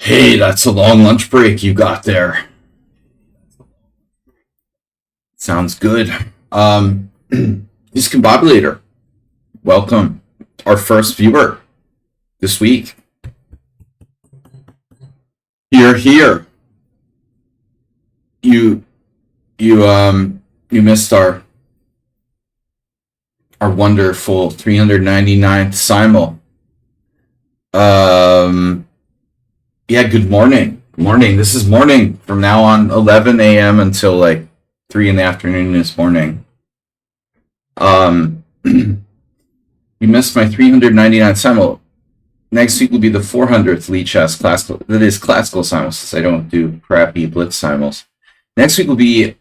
Hey, that's a long lunch break you got there. Sounds good. Discombobulator, welcome. Our first viewer this week. Here. You you missed our wonderful 399th simul. Yeah, good morning. Morning. This is morning from now on, 11 a.m. until like 3 in the afternoon this morning. You missed my 399th simul. Next week will be the 400th lichess classical. That is classical simuls, since I don't do crappy blitz simuls. Next week will be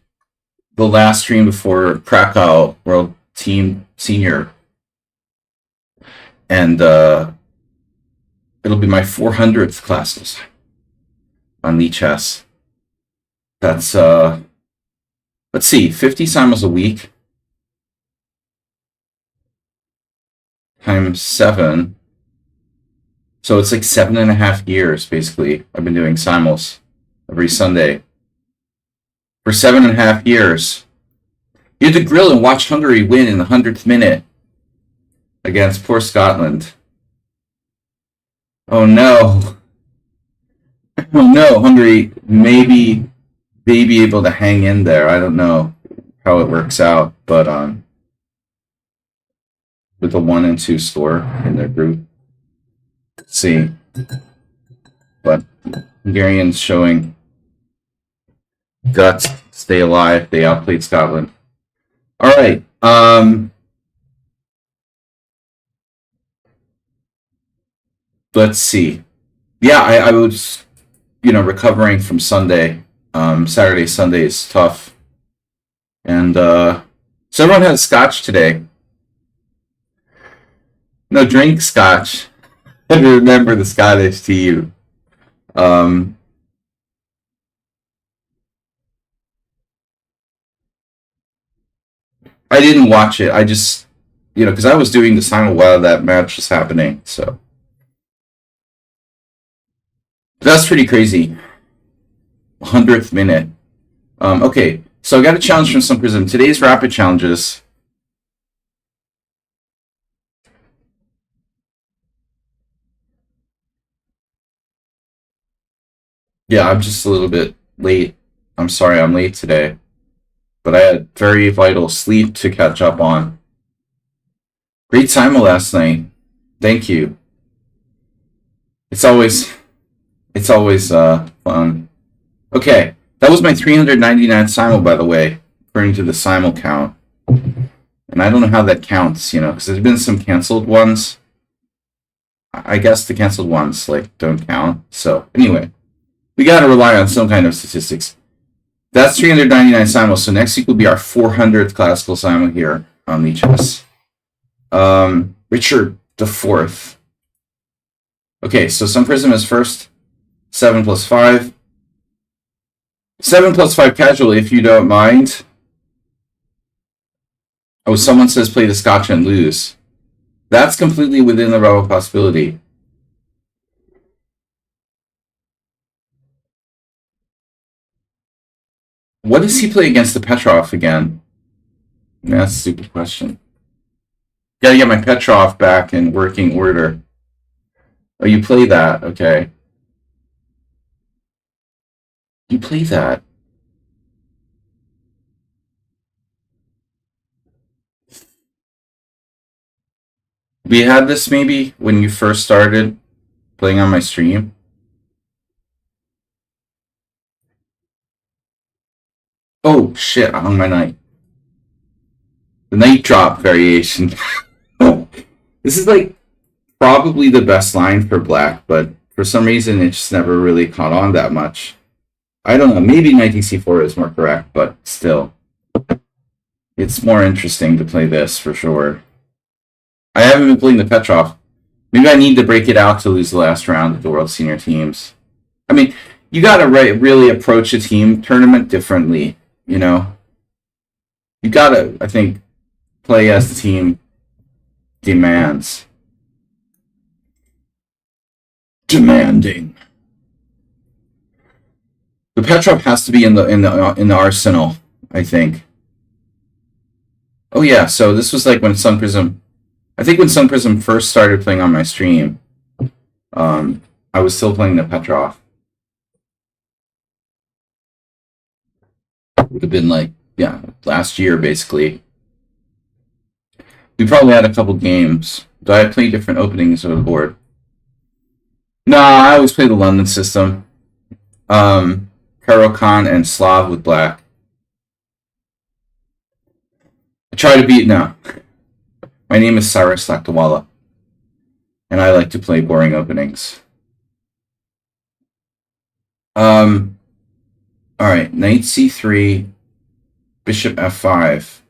the last stream before Krakow World Team Senior, and it'll be my 400th classes on lichess. That's let's see, 50 simuls a week times 7. So it's like 7.5 years, basically. I've been doing simuls every Sunday. For 7.5 years. You had to grill and watch Hungary win in the 100th minute against poor Scotland. Oh no. Oh no, Hungary may be able to hang in there. I don't know how it works out, but with a 1 and 2 score in their group. Let's see. But Hungarians showing guts, stay alive. They outplayed Scotland. All right. Let's see. Yeah, I was, recovering from Sunday. Saturday, Sunday is tough. And so everyone had scotch today. No, drink scotch. And remember the Scottish to you. I didn't watch it. I just, because I was doing the simul while that match was happening. So that's pretty crazy. 100th minute. Okay, so I got a challenge from some Prism. Today's rapid challenges. Yeah, I'm just a little bit late. I'm sorry I'm late today. But I had very vital sleep to catch up on. Great simul last night. Thank you. It's always fun. Okay, that was my 399th simul, by the way, according to the simul count. And I don't know how that counts, because there's been some canceled ones. I guess the canceled ones don't count. So anyway, we got to rely on some kind of statistics. That's 399 simuls. So next week will be our 400th classical simul here on lichess. Richard the Fourth. Okay, so some Prism is first. 7 plus 5. 7 plus 5 casually, if you don't mind. Oh, someone says play the Scotch and lose. That's completely within the realm of possibility. What does he play against the Petrov again? That's a stupid question. Gotta get my Petrov back in working order. Oh, you play that, okay. You play that. We had this maybe when you first started playing on my stream. Oh shit, I hung my knight. The knight drop variation. This is probably the best line for black, but for some reason it just never really caught on that much. I don't know, maybe knight c4 is more correct, but still. It's more interesting to play this for sure. I haven't been playing the Petrov. Maybe I need to break it out to lose the last round of the World Senior Teams. I mean, you gotta really approach a team tournament differently, You gotta, I think, play as the team demands. Demanding. The Petrov has to be in the arsenal, I think. Oh yeah, so this was like when Sun Prism. I think when Sun Prism first started playing on my stream, I was still playing the Petrov. It would have been like, yeah, last year basically. We probably had a couple games. Do I play different openings of the board? No, I always play the London system. Karakan and Slav with black. I try to beat no. My name is Cyrus Laktawala, and I like to play boring openings. Alright, knight c3, bishop f5.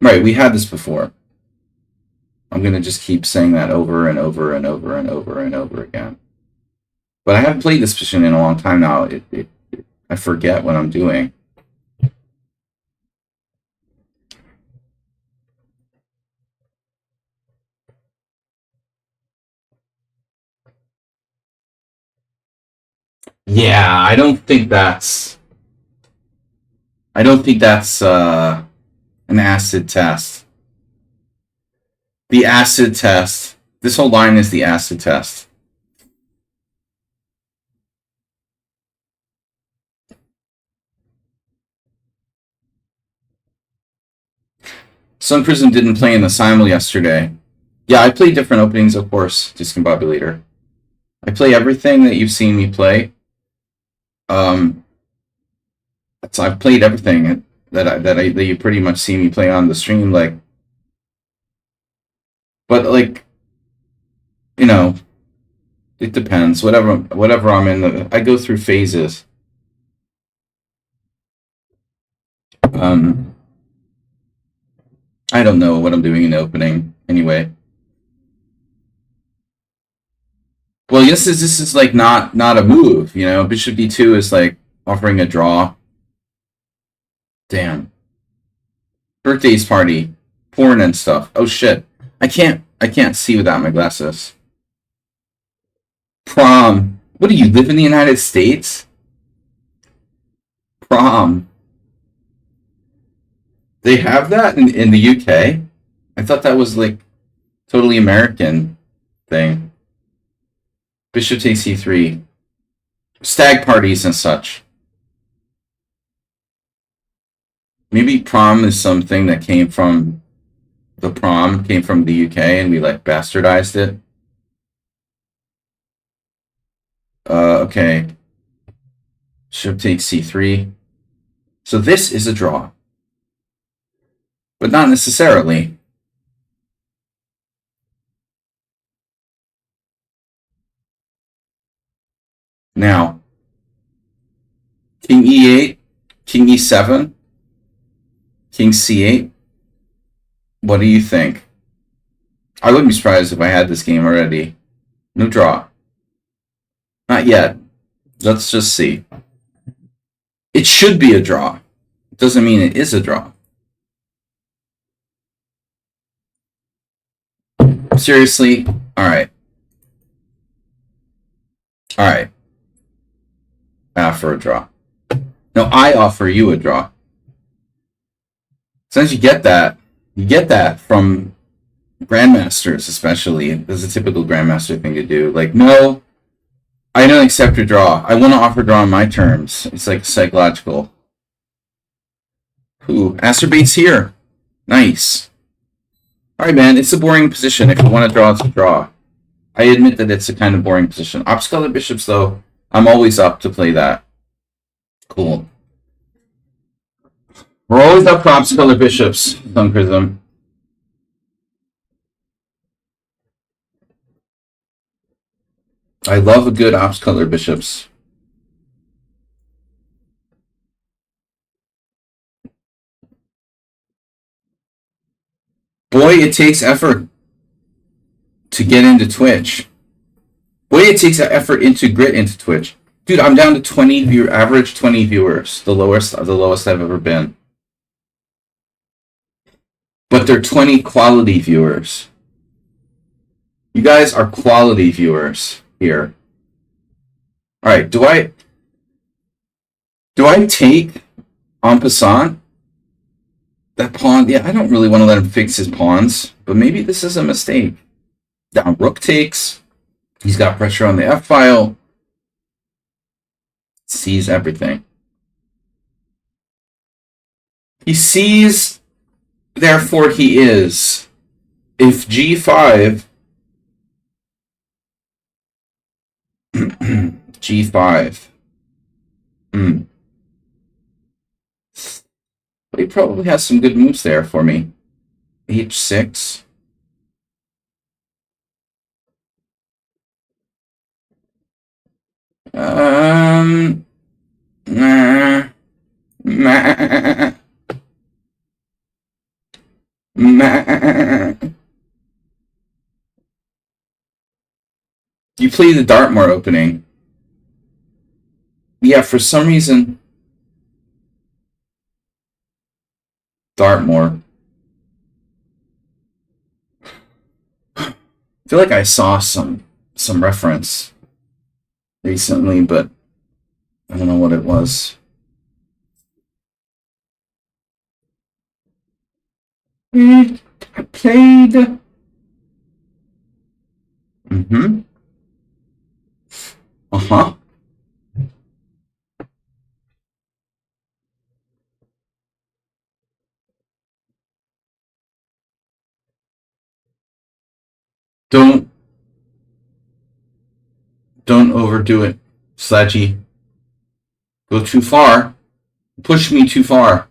Right, we had this before. I'm going to just keep saying that over and over and over and over and over again. But I haven't played this position in a long time now. I forget what I'm doing. Yeah, I don't think that's an acid test. The acid test. This whole line is the acid test. Sun Prism didn't play in the simul yesterday. Yeah, I play different openings, of course, Discombobulator. I play everything that you've seen me play. So I've played everything that you pretty much see me play on the stream, like. But like, you know, it depends. Whatever I'm in, I go through phases. I don't know what I'm doing in the opening anyway. Well, this is like not a move, you know. Bishop d2 is like offering a draw. Damn. Birthdays party, porn and stuff. Oh shit. I can't see without my glasses. Prom. What do you live in the United States? Prom. They have that in the UK? I thought that was like totally American thing. Bishop takes c3. Stag parties and such. Maybe prom is something that came from the UK and we like bastardized it. Okay. Bishop takes c3. So this is a draw. But not necessarily. Now, king e8, king e7, king c8. What do you think? I wouldn't be surprised if I had this game already. No draw. Not yet. Let's just see. It should be a draw. It doesn't mean it is a draw. Seriously? Alright. Alright. I offer a draw. No, I offer you a draw. Since you get that from grandmasters, especially. That's a typical grandmaster thing to do. Like, no, I don't accept your draw. I want to offer draw on my terms. It's like psychological. Ooh, Acerbate's here. Nice. Alright, man, it's a boring position. If you want to draw, it's a draw. I admit that it's a kind of boring position. Ops-colored bishops, though, I'm always up to play that. Cool. We're always up for ops-colored bishops, Sun Prism. I love a good ops-colored bishops. Boy, it takes effort to get into Twitch. Boy, it takes effort into grit into Twitch. Dude, I'm down to 20 average 20 viewers, the lowest I've ever been. But they're 20 quality viewers. You guys are quality viewers here. All right, do I take en passant that pawn? Yeah, I don't really want to let him fix his pawns, but maybe this is a mistake. Down rook takes. He's got pressure on the f file. Sees everything. He sees, therefore he is. If g5, g5. Hmm. But he probably has some good moves there for me. h6. Nah. Nah. Nah. You play the Dartmoor opening. Yeah, for some reason, Dartmoor. I feel like I saw some reference recently, but I don't know what it was. I played. Mm-hmm. Uh-huh. Don't overdo it, Sledgy. Go too far. Push me too far.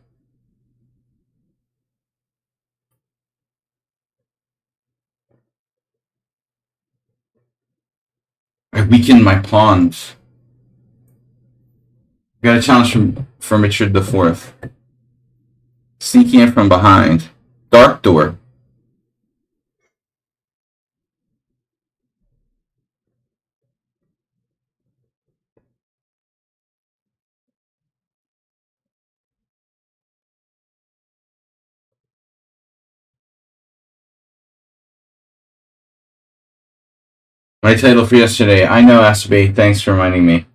I weaken my pawns. Got a challenge from Richard IV. Sneaking in from behind. Dark door. My title for yesterday. I know, Aspie. Thanks for reminding me.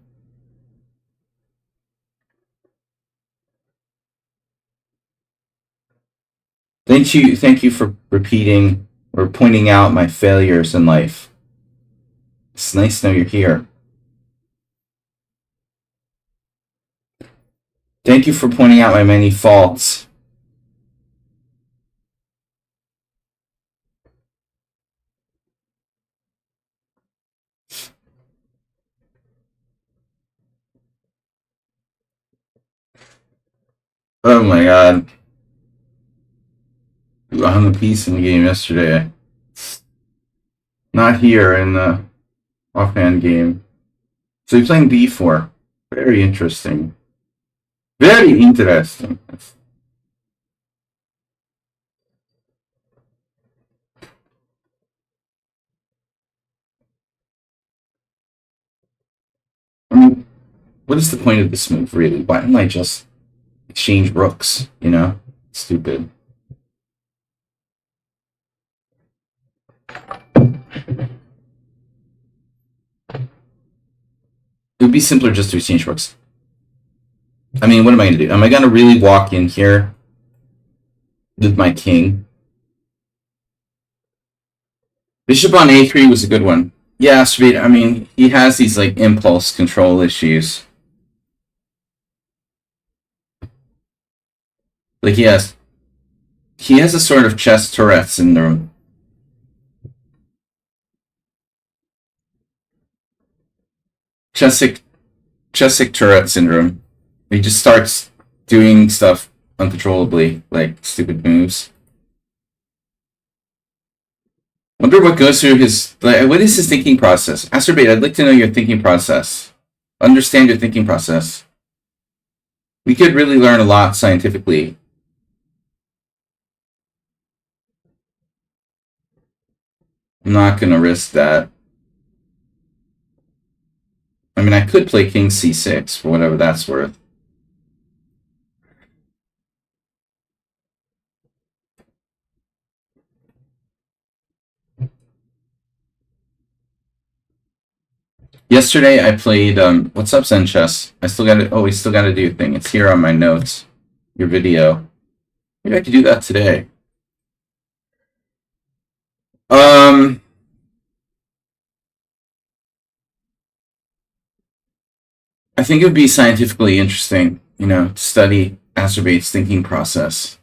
Thank you for repeating or pointing out my failures in life. It's nice to know you're here. Thank you for pointing out my many faults. Oh my god. I hung a piece in the game yesterday. Not here in the offhand game. So you're playing b4. Very interesting. Very interesting. I mean, what is the point of this move, really? Why don't I just exchange rooks, you know? Stupid. It would be simpler just to exchange rooks. I mean, what am I going to do? Am I going to really walk in here with my king? Bishop on a3 was a good one. Yeah, sweet. I mean, he has these, like, impulse control issues. Like, he has a sort of chess Tourette syndrome. Chessic Tourette syndrome. He just starts doing stuff uncontrollably, like stupid moves. Wonder what goes through his. Like, what is his thinking process? Astrobate, I'd like to know your thinking process. Understand your thinking process. We could really learn a lot scientifically. I'm not going to risk that. I mean, I could play king c6 for whatever that's worth. Yesterday I played what's up, Zen Chess? I still got it. Oh, we still got to do a thing. It's here on my notes. Your video. Maybe I could do that today. Um, I think it would be scientifically interesting, to study Azerbaid's thinking process.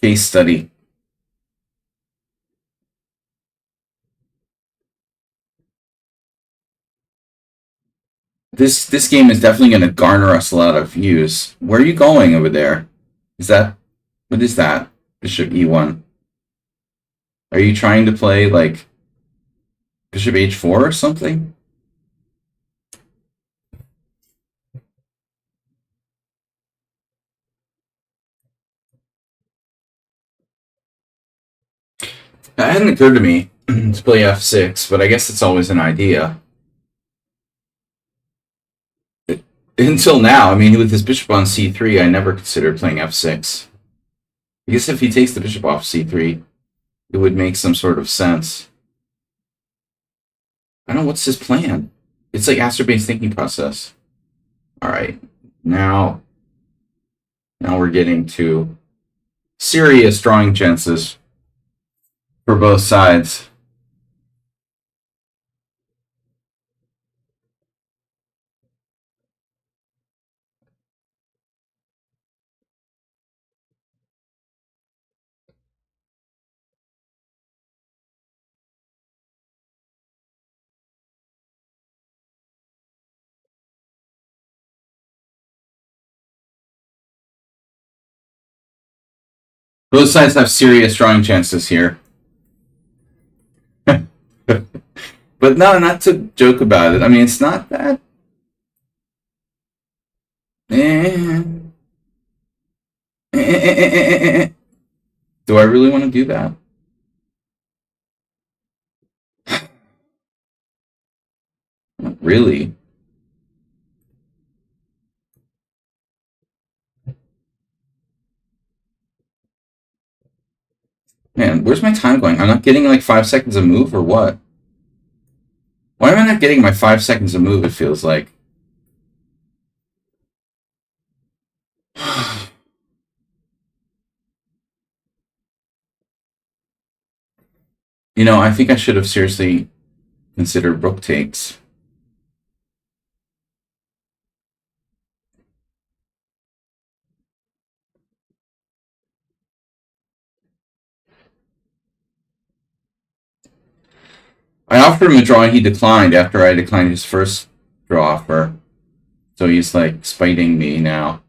Case study. This game is definitely going to garner us a lot of views. Where are you going over there? Is that what is that? Bishop E1. Are you trying to play like Bishop H4 or something? That hadn't occurred to me to play F6, but I guess it's always an idea. Until now, I mean, with his bishop on C3, I never considered playing F6. I guess if he takes the bishop off C3, it would make some sort of sense. I don't know, what's his plan? It's like Astorbane's thinking process. Alright, now we're getting to serious drawing chances for both sides. Both sides have serious drawing chances here. But no, not to joke about it. I mean, it's not that. Do I really want to do that? Not really. Man, where's my time going? I'm not getting like 5 seconds of move or what? Why am I not getting my 5 seconds of move, it feels like? I think I should have seriously considered rook takes. I offered him a draw and he declined after I declined his first draw offer. So he's like spiting me now.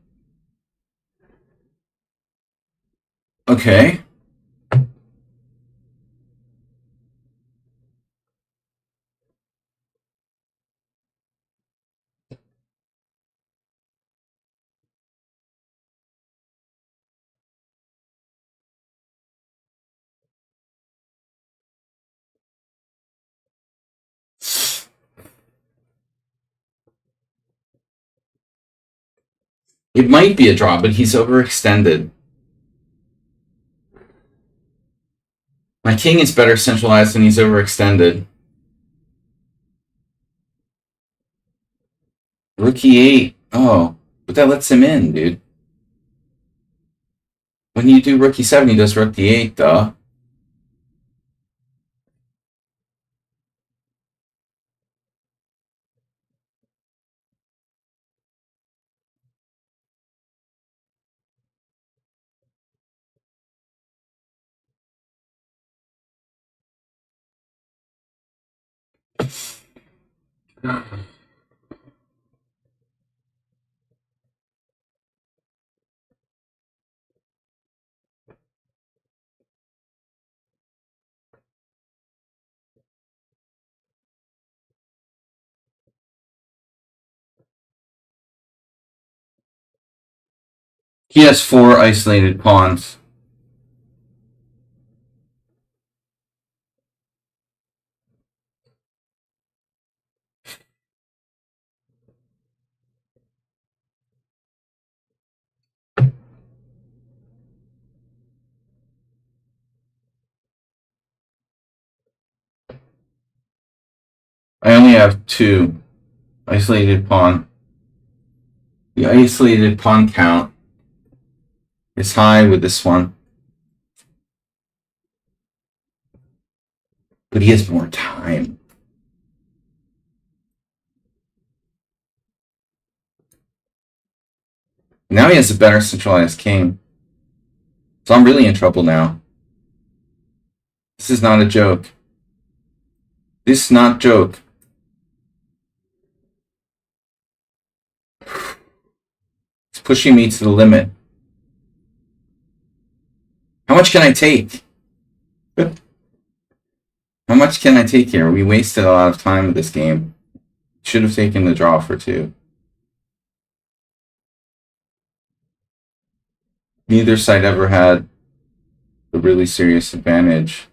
Okay. It might be a draw, but he's overextended. My king is better centralized and he's overextended. Rook e8. Oh, but that lets him in, dude. When you do rook e7, he does rook d8, though. He has 4 isolated pawns. I only have 2. Isolated pawn. The isolated pawn count is high with this one. But he has more time. Now he has a better centralized king. So I'm really in trouble now. This is not a joke. This is not a joke. It's pushing me to the limit. How much can I take? How much can I take here? We wasted a lot of time with this game. Should have taken the draw for 2. Neither side ever had a really serious advantage.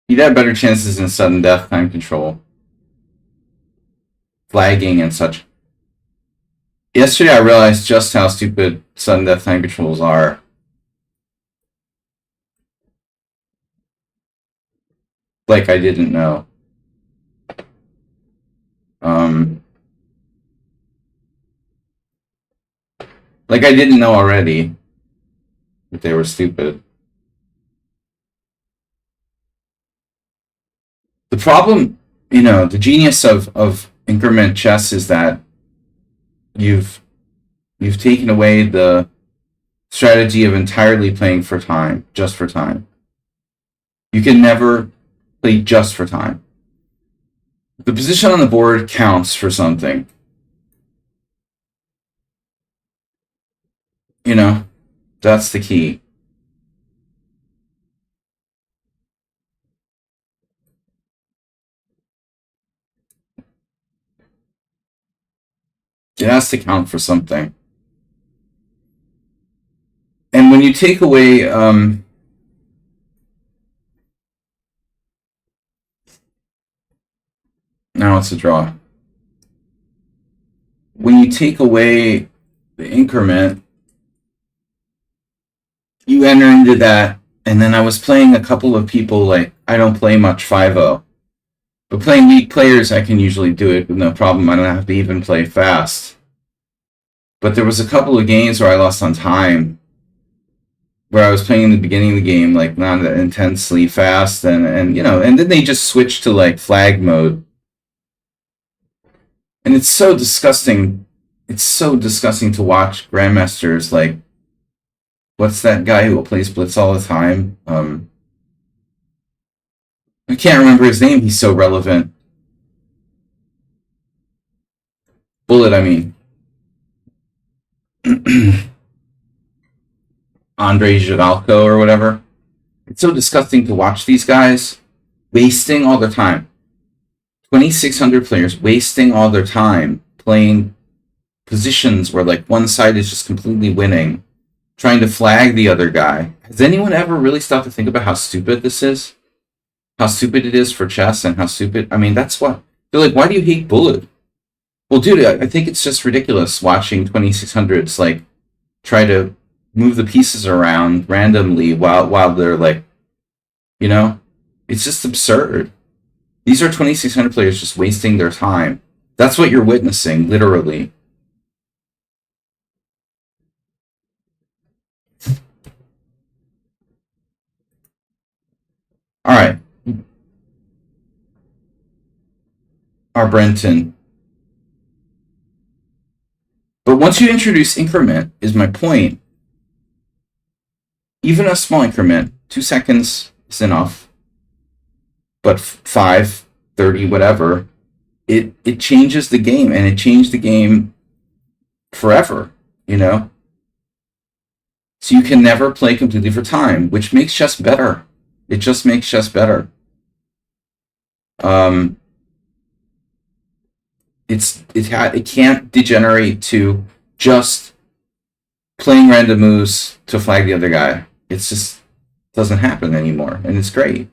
He'd have better chances in sudden death, time control, flagging, and such. Yesterday I realized just how stupid sudden death time controls are. Like I didn't know. Like I didn't know already that they were stupid. The problem, the genius of increment chess is that you've taken away the strategy of entirely playing for time, just for time. You can never play just for time. The position on the board counts for something. That's the key. It has to count for something. And when you take away now it's a draw. When you take away the increment, you enter into that, and then I was playing a couple of people like I don't play much 5-0. But playing weak players, I can usually do it with no problem. I don't have to even play fast. But there was a couple of games where I lost on time, where I was playing in the beginning of the game, like not intensely fast, and then they just switched to like flag mode. And it's so disgusting. It's so disgusting to watch grandmasters like, what's that guy who plays Blitz all the time? I can't remember his name. He's so relevant. Bullet, I mean. Andre Jadalko or whatever. It's so disgusting to watch these guys wasting all their time. 2,600 players wasting all their time playing positions where like one side is just completely winning, trying to flag the other guy. Has anyone ever really stopped to think about how stupid this is? How stupid it is for chess, and how stupid... I mean, that's what... They're like, why do you hate Bullet? Well, dude, I think it's just ridiculous watching 2,600s, like, try to move the pieces around randomly while they're, like... It's just absurd. These are 2,600 players just wasting their time. That's what you're witnessing, literally. All right. Our Brenton. But once you introduce increment, is my point, even a small increment, 2 seconds is enough, but 5, 30, whatever, it changes the game, and it changed the game forever, So you can never play completely for time, which makes chess better. It just makes chess better. It can't degenerate to just playing random moves to flag the other guy. It's doesn't happen anymore, and it's great.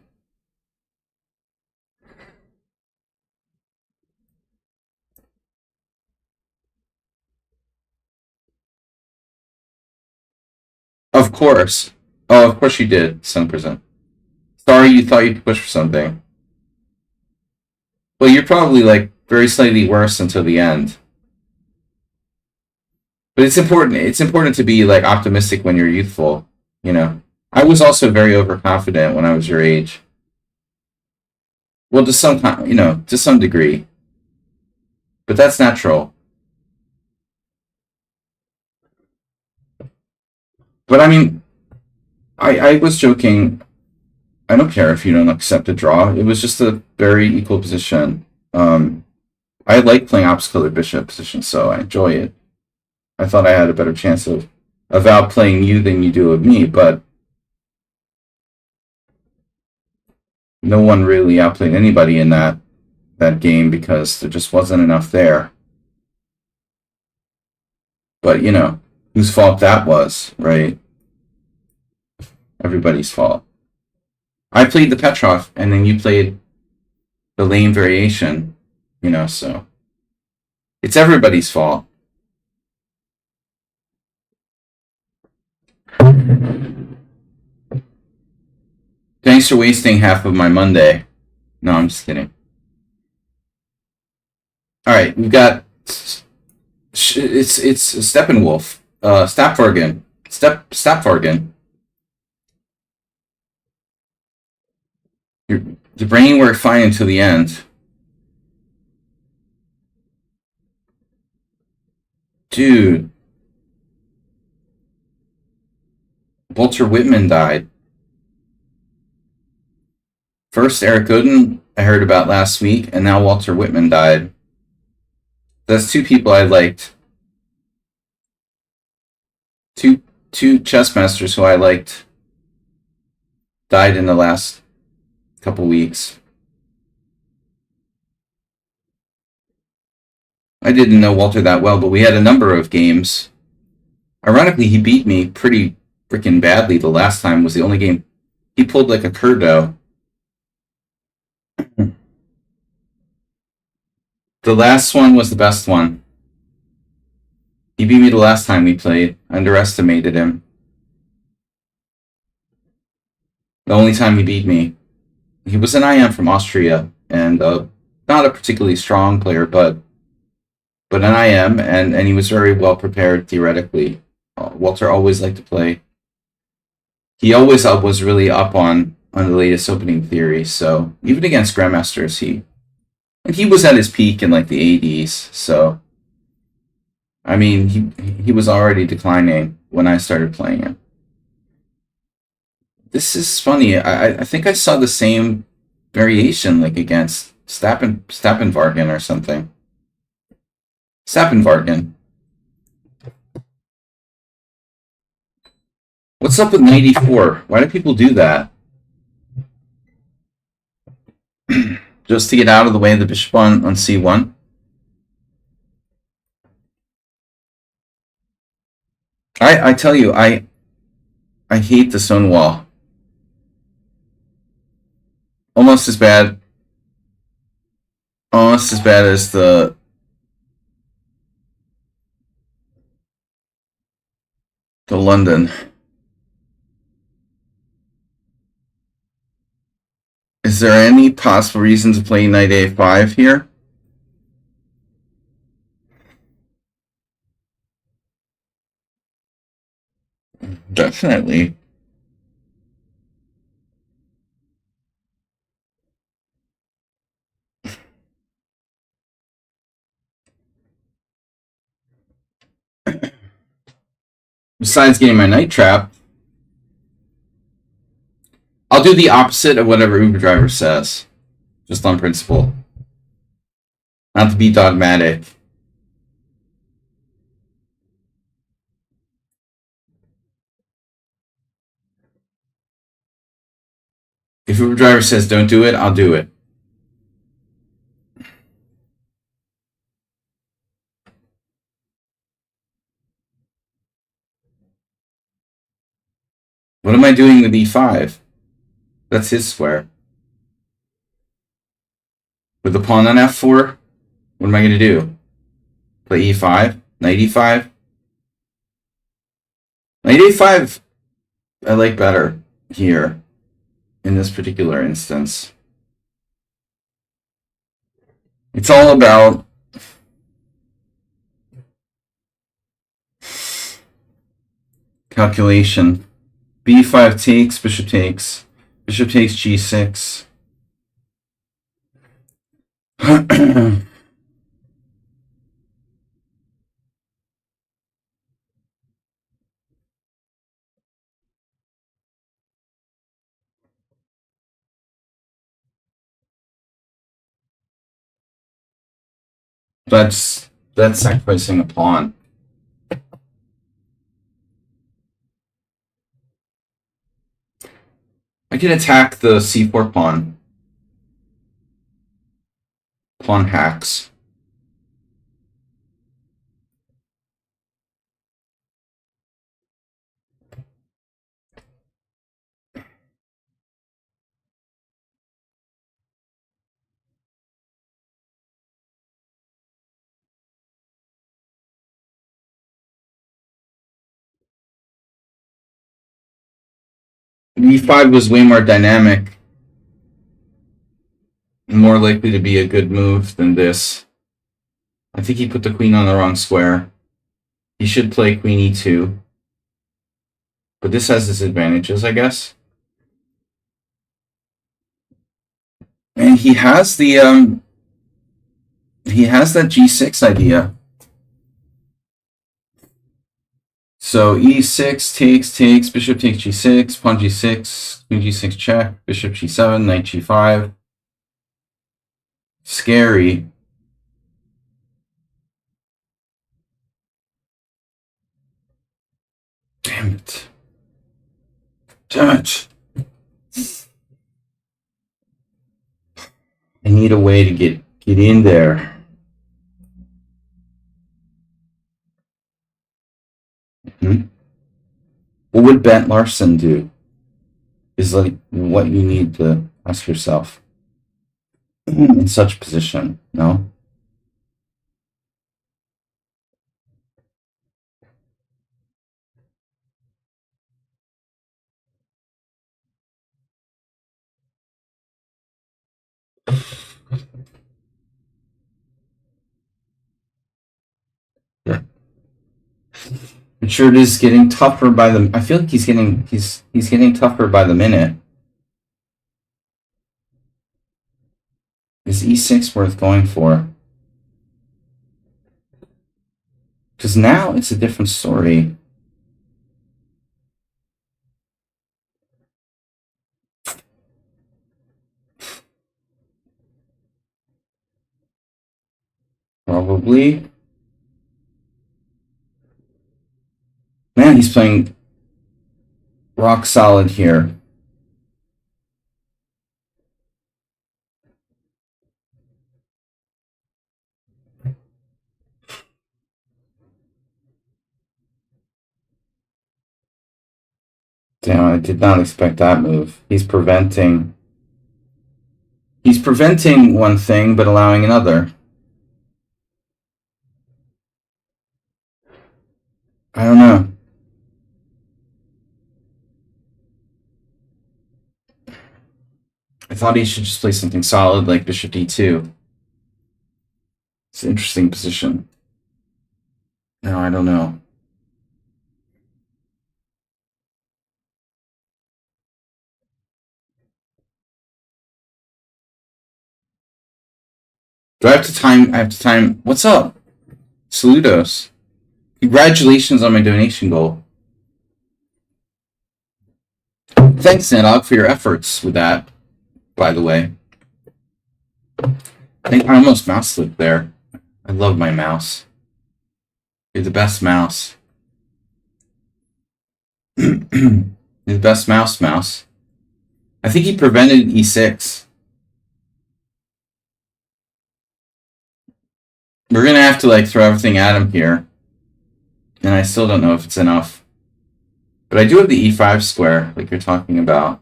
Of course. Oh, of course you did, some percent. Sorry, you thought you could push for something. Well, you're probably like very slightly worse until the end. But it's important. It's important to be like optimistic when you're youthful. You know, I was also very overconfident when I was your age. Well, to some, to some degree, but that's natural. But I mean, I was joking. I don't care if you don't accept a draw. It was just a very equal position. I like playing opposite colored bishop position, so I enjoy it. I thought I had a better chance of outplaying you than you do of me, but no one really outplayed anybody in that game because there just wasn't enough there. But whose fault that was, right? Everybody's fault. I played the Petrov, and then you played the lame variation. So it's everybody's fault. Thanks for wasting half of my Monday. No, I'm just kidding. All right, we've got it's Steppenwolf, Stapvargan. The brain worked fine until the end. Dude, Walter Whitman died. First Eric Godin I heard about last week, and now Walter Whitman died. That's two people I liked. Two chess masters who I liked died in the last couple weeks. I didn't know Walter that well, but we had a number of games. Ironically, he beat me pretty freaking badly the last time. Was the only game he pulled like a Kurdo. The last one was the best one. He beat me the last time we played. Underestimated him. The only time he beat me. He was an IM from Austria, and not a particularly strong player, but an IM, and he was very well prepared theoretically. Walter always liked to play. He always was really up on the latest opening theory. So even against grandmasters, he was at his peak in like the 80s. So I mean, he was already declining when I started playing him. This is funny. I think I saw the same variation like against Stappenvargan or something. Stappenvargan. What's up with 94? Why do people do that? Just to get out of the way of the bishop on c1? I tell you, I hate the stone wall. Almost as bad as the London. Is there any possible reason to play knight a5 here? Definitely. Besides getting my knight trap, I'll do the opposite of whatever Uber driver says, just on principle. Not to be dogmatic. If Uber driver says don't do it, I'll do it. What am I doing with e5? That's his square. With the pawn on f4, what am I going to do? Play e5? Knight e5? Knight a5 I like better here in this particular instance. It's all about calculation. b5 takes, bishop takes g6. That's sacrificing a pawn. I can attack the c4 pawn. Pawn hacks. e5 was way more dynamic and more likely to be a good move than this. I think he put the queen on the wrong square. He should play queen e2. But this has disadvantages, I guess. And he has the he has that g6 idea. So e6 takes, bishop takes g6, pawn g6, queen g6 check, bishop g7, knight g5. Scary. Damn it. Damn it. I need a way to get in there. What would Bent Larson do? Is like what you need to ask yourself in such position, no? Richard is getting tougher by the. I feel like he's getting tougher by the minute. Is e6 worth going for? Because now it's a different story. Probably. Man, he's playing rock solid here. Damn, I did not expect that move. He's preventing one thing but allowing another. I don't know. I thought he should just play something solid like bishop d2. It's an interesting position. No, I don't know. Do I have to time? I have to time. What's up? Saludos. Congratulations on my donation goal. Thanks, Nandog, for your efforts with that, by the way. I think I almost mouse slipped there. I love my mouse. You're the best mouse. You're the best mouse. I think he prevented e6. We're gonna have to like throw everything at him here. And I still don't know if it's enough. But I do have the e5 square, like you're talking about.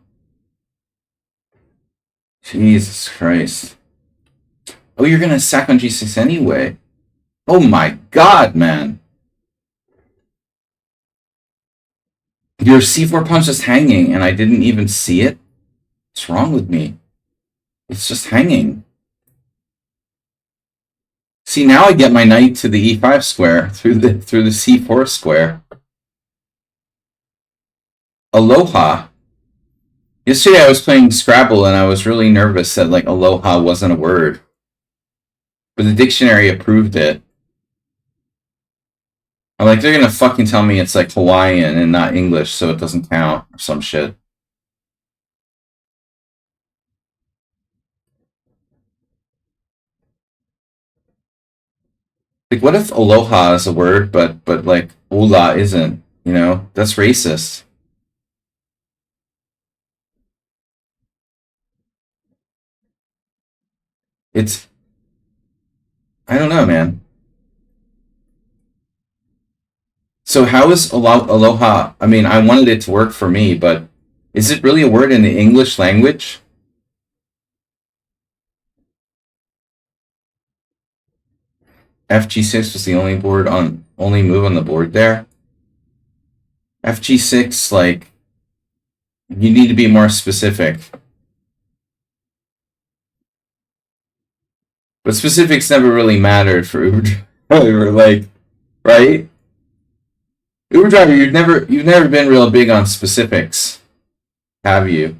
Jesus Christ. Oh, you're gonna sack on g6 anyway. Oh my god, man. Your c4 pawn's just hanging, and I didn't even see it? What's wrong with me? It's just hanging. See, now I get my knight to the e5 square through the c4 square. Aloha. Yesterday I was playing Scrabble and I was really nervous that like aloha wasn't a word. But the dictionary approved it. I'm like, they're gonna fucking tell me it's like Hawaiian and not English, so it doesn't count or some shit. Like, what if aloha is a word, but like ola isn't? You know, that's racist. It's, I don't know, man. So how is aloha? I mean, I wanted it to work for me, but is it really a word in the English language? FG6 was the only move on the board there. FG6, like, you need to be more specific. But specifics never really mattered for Uber Driver, like, right? Uber Driver, you've never been real big on specifics, have you?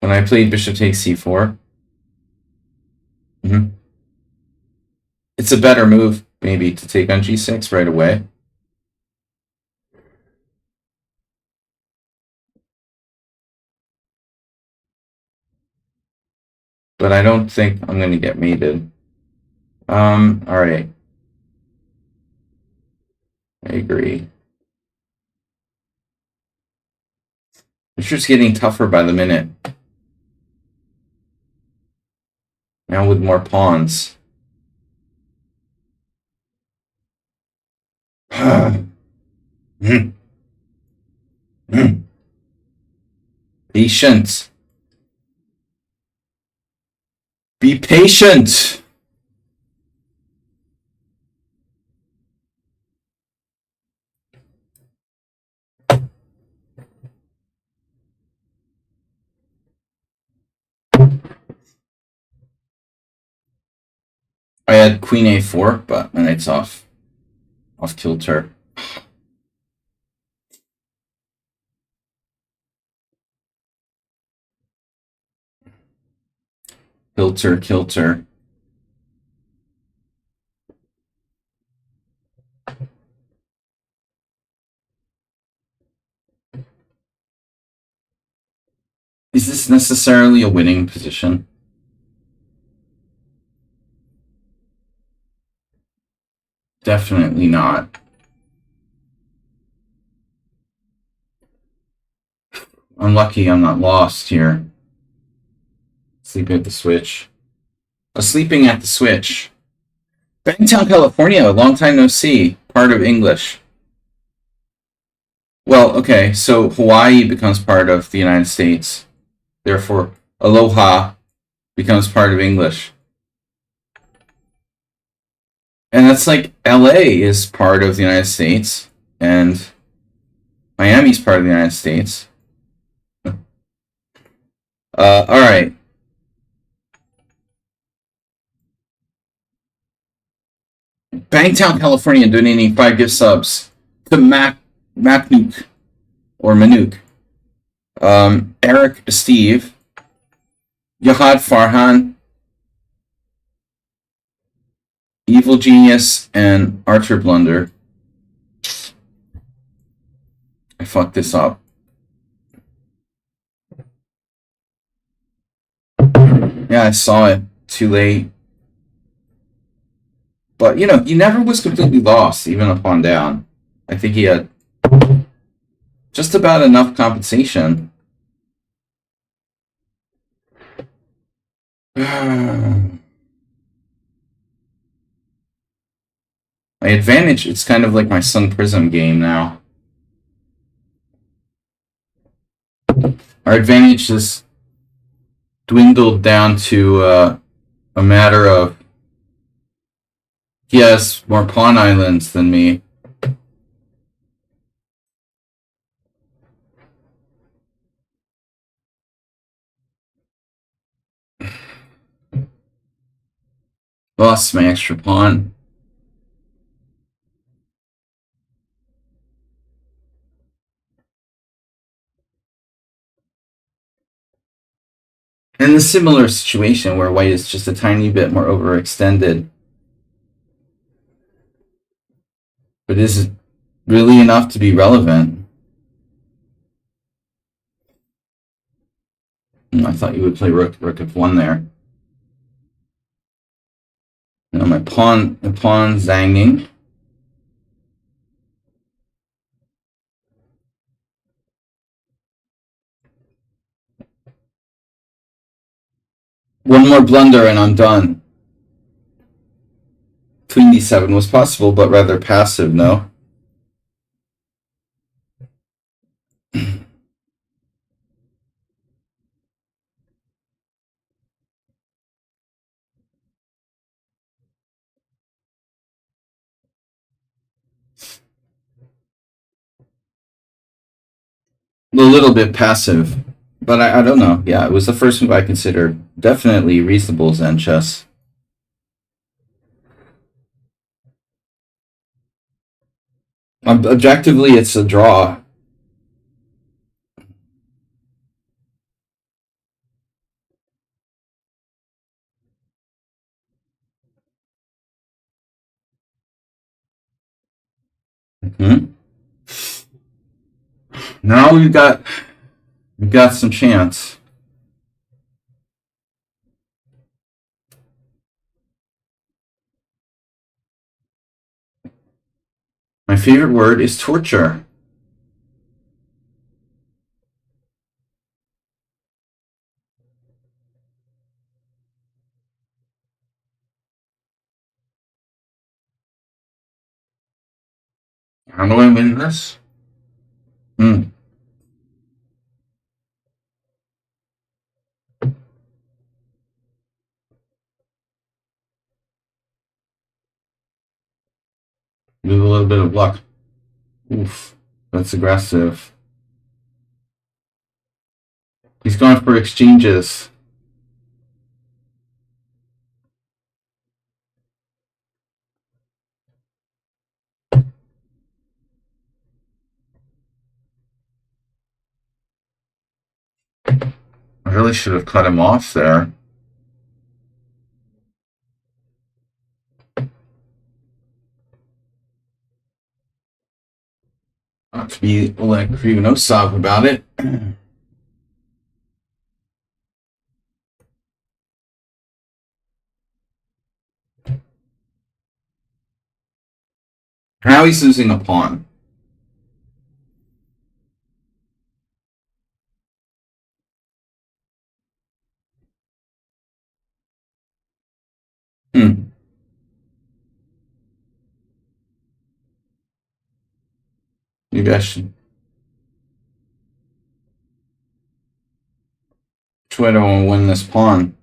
When I played Bishop takes c4, it's a better move, maybe, to take on g6 right away. But I don't think I'm going to get mated. Alright. I agree. It's just getting tougher by the minute. Now with more pawns. Patient. Be patient. I had queen a4, but my knight's off kilter. Kilter. Is this necessarily a winning position? Definitely not. Unlucky I'm not lost here. Sleeping at the switch. Sleeping at the switch. Bangtown, California, long time no see. Part of English. Well, okay, so Hawaii becomes part of the United States. Therefore, aloha becomes part of English. And that's like LA is part of the United States, and Miami's part of the United States. Alright. Bangtown, California, donating 5 gift subs to Macnuke or Manuk. Eric Steve, Yahad Farhan, Evil Genius, and Archer Blunder. I fucked this up. Yeah, I saw it. Too late. But, you know, he never was completely lost, even up on down. I think he had just about enough compensation. My advantage, it's kind of like my Sun Prism game now. Our advantage is dwindled down to a matter of he has more pawn islands than me. Lost my extra pawn. In a similar situation where white is just a tiny bit more overextended. But is it really enough to be relevant? I thought you would play rook f1 there. Now my pawn zanging. One more blunder and I'm done. Queen d7 was possible, but rather passive, no? A little bit passive, but I don't know. Yeah, it was the first move I considered. Definitely reasonable Zen chess. Objectively, it's a draw. Mm-hmm. Now we've got some chance. My favorite word is torture. How do I win this? Hmm. With a little bit of luck. Oof. That's aggressive. He's gone for exchanges. I really should have cut him off there. Not to be Oleg Kryunosov about it. Now he's losing a pawn. Hmm. Maybe I should try to win this pawn.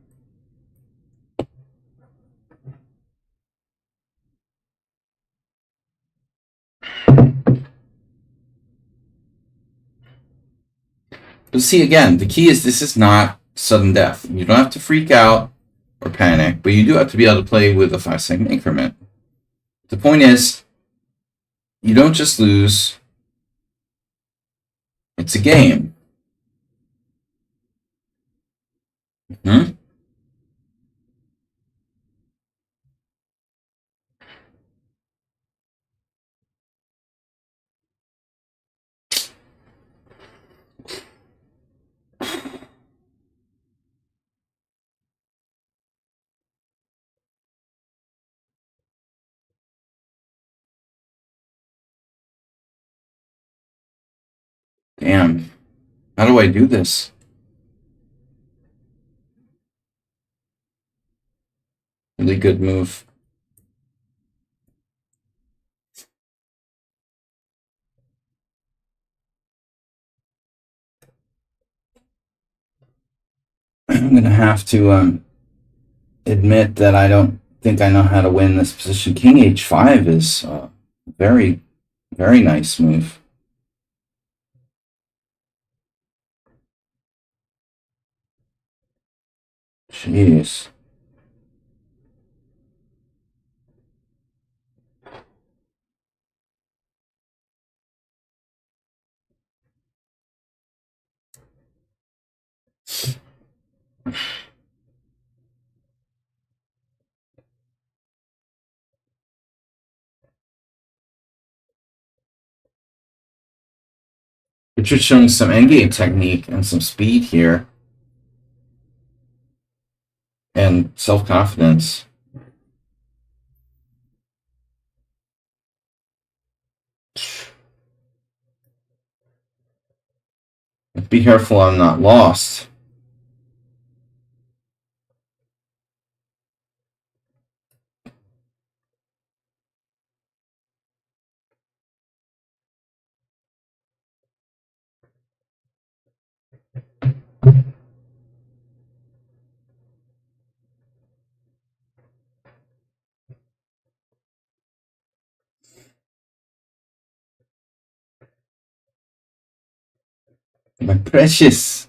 But see, again, the key is this is not sudden death. You don't have to freak out or panic, but you do have to be able to play with a 5-second increment. The point is, you don't just lose. It's a game. Hmm? Damn. How do I do this? Really good move. I'm gonna have to admit that I don't think I know how to win this position. King h5 is a very, very nice move. Jeez. Richard's showing some endgame technique and some speed here. And self-confidence. Be careful I'm not lost. My precious.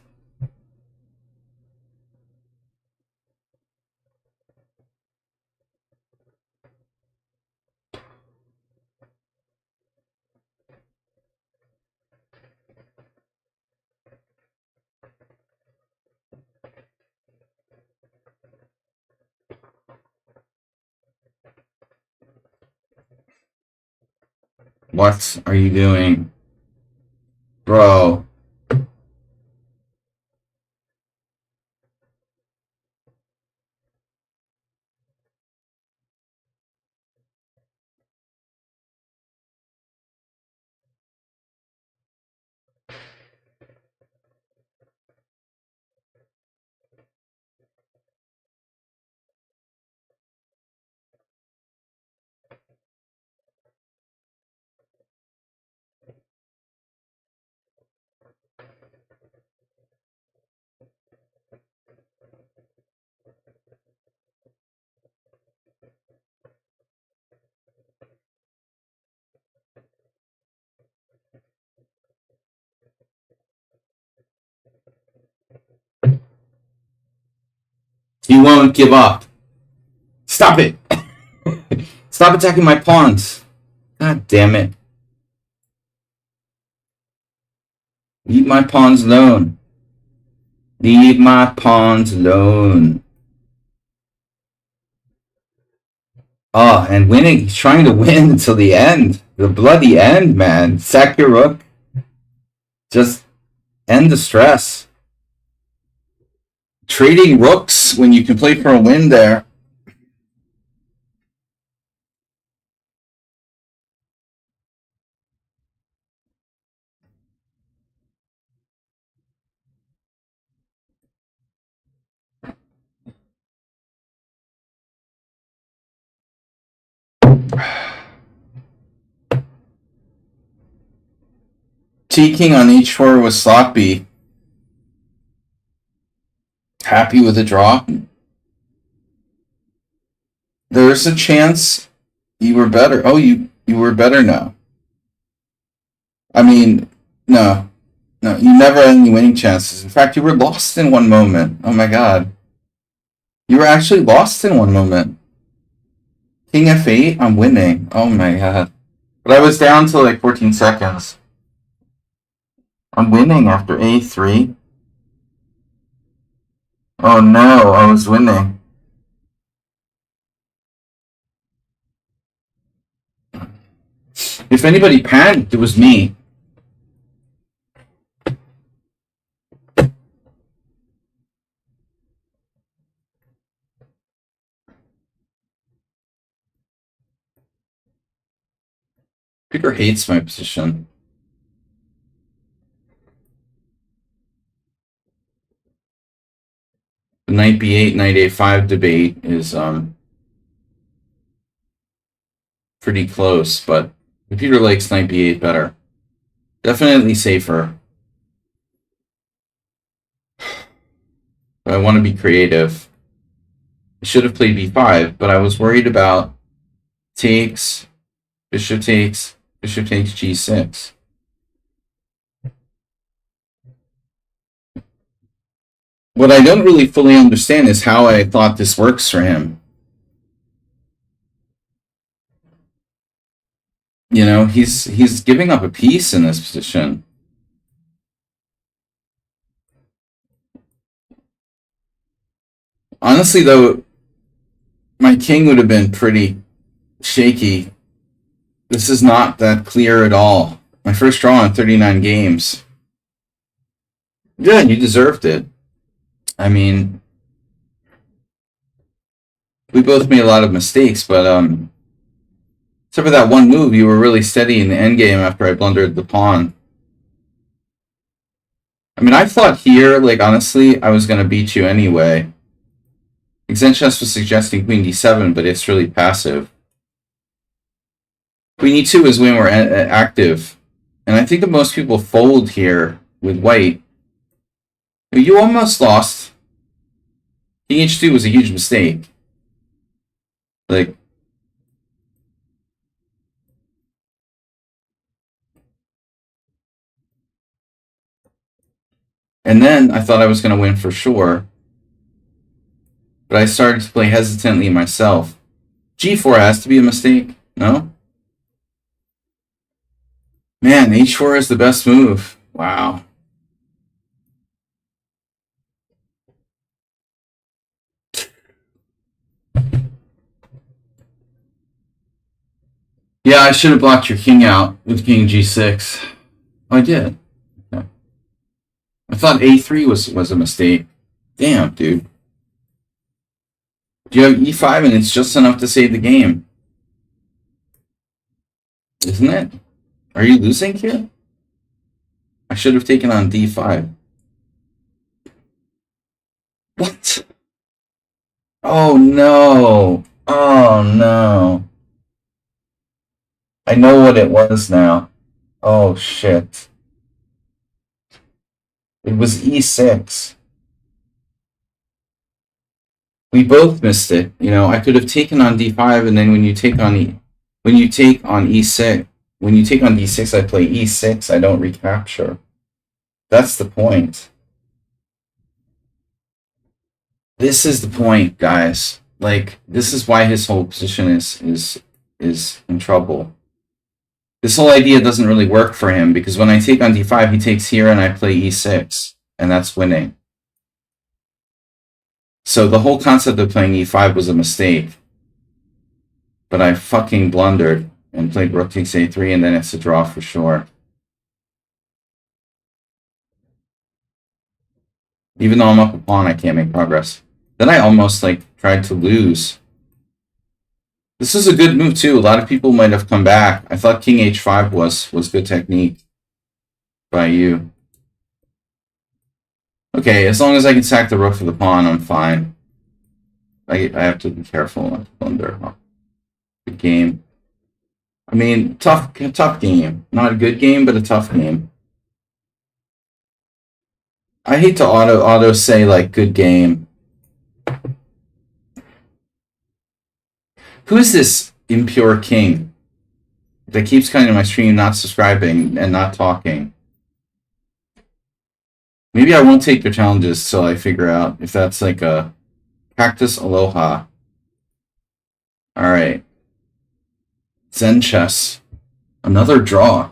What are you doing? Bro. You won't give up. Stop it. Stop attacking my pawns. God damn it. Leave my pawns alone. Leave my pawns alone. Oh, and winning. He's trying to win until the end. The bloody end, man. Sack your rook. Just end the stress. Trading rooks when you can play for a win there. T-King on h4 was sloppy. Happy with the draw? There's a chance you were better. Oh, you were better now. I mean, no. No, you never had any winning chances. In fact, you were lost in one moment. Oh my god. You were actually lost in one moment. King f8, I'm winning. Oh my god. But I was down to like 14 seconds. I'm winning after a3. Oh no, I was winning. If anybody panicked, it was me. Peter hates my position. The knight b8, knight a5 debate is pretty close, but Peter likes knight b8 better. Definitely safer. But I want to be creative. I should have played b5, but I was worried about takes, bishop takes g6. What I don't really fully understand is how I thought this works for him. You know, he's giving up a piece in this position. Honestly, though, my king would have been pretty shaky. This is not that clear at all. My first draw in 39 games. Yeah, you deserved it. I mean, we both made a lot of mistakes, but except for that one move, you were really steady in the endgame after I blundered the pawn. I mean, I thought here, like, honestly, I was going to beat you anyway. Xenchess was suggesting queen d7, but it's really passive. Queen e2 is when we're active. And I think that most people fold here with white. You almost lost. King h2 was a huge mistake. Like, and then I thought I was going to win for sure. But I started to play hesitantly myself. g4 has to be a mistake, no? Man, h4 is the best move. Wow. Yeah, I should have blocked your king out with king g6. Oh, I did. Okay. I thought a3 was a mistake. Damn, dude. You have e5 and it's just enough to save the game. Isn't it? Are you losing here? I should have taken on d5. What? Oh no. Oh no. I know what it was now. Oh shit. It was e6. We both missed it. You know, I could have taken on d5, and then when you take on e6, when you take on d6, I play e6. I don't recapture. That's the point. This is the point, guys. Like, this is why his whole position is in trouble. This whole idea doesn't really work for him because when I take on d5, he takes here and I play e6, and that's winning. So the whole concept of playing e5 was a mistake. But I fucking blundered and played rook takes a3, and then it's a draw for sure. Even though I'm up a pawn, I can't make progress. Then I almost like tried to lose. This is a good move too. A lot of people might have come back. I thought king h5 was good technique by you. Okay, as long as I can sack the rook for the pawn, I'm fine. I have to be careful not to blunder. Good game. I mean, tough game. Not a good game, but a tough game. I hate to auto say like good game. Who is this impure king that keeps coming to my stream, not subscribing and not talking? Maybe I won't take the challenges till I figure out if that's like a cactus aloha. All right, Zen chess, another draw.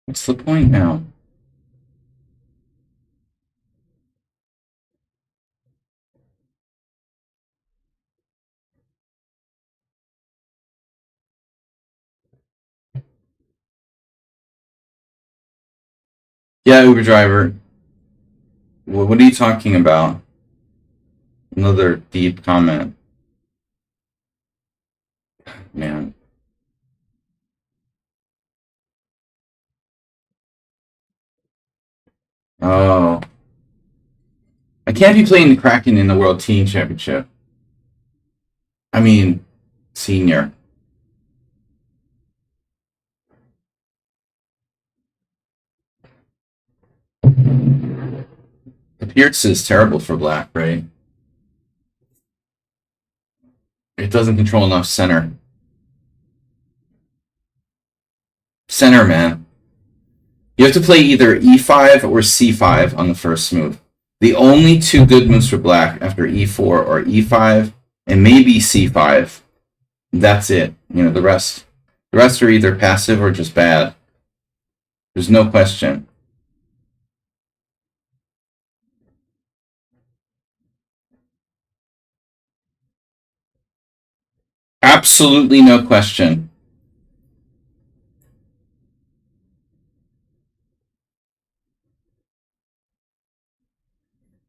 What's the point now? Yeah, Uber driver. What are you talking about? Another deep comment, man. Oh, I can't be playing the Kraken in the World Team Championship. I mean, senior. The Pierce is terrible for black, right? It doesn't control enough center. Center, man. You have to play either e5 or c5 on the first move. The only two good moves for black after e4 are e5 and maybe c5. That's it. You know, the rest are either passive or just bad. There's no question. Absolutely no question.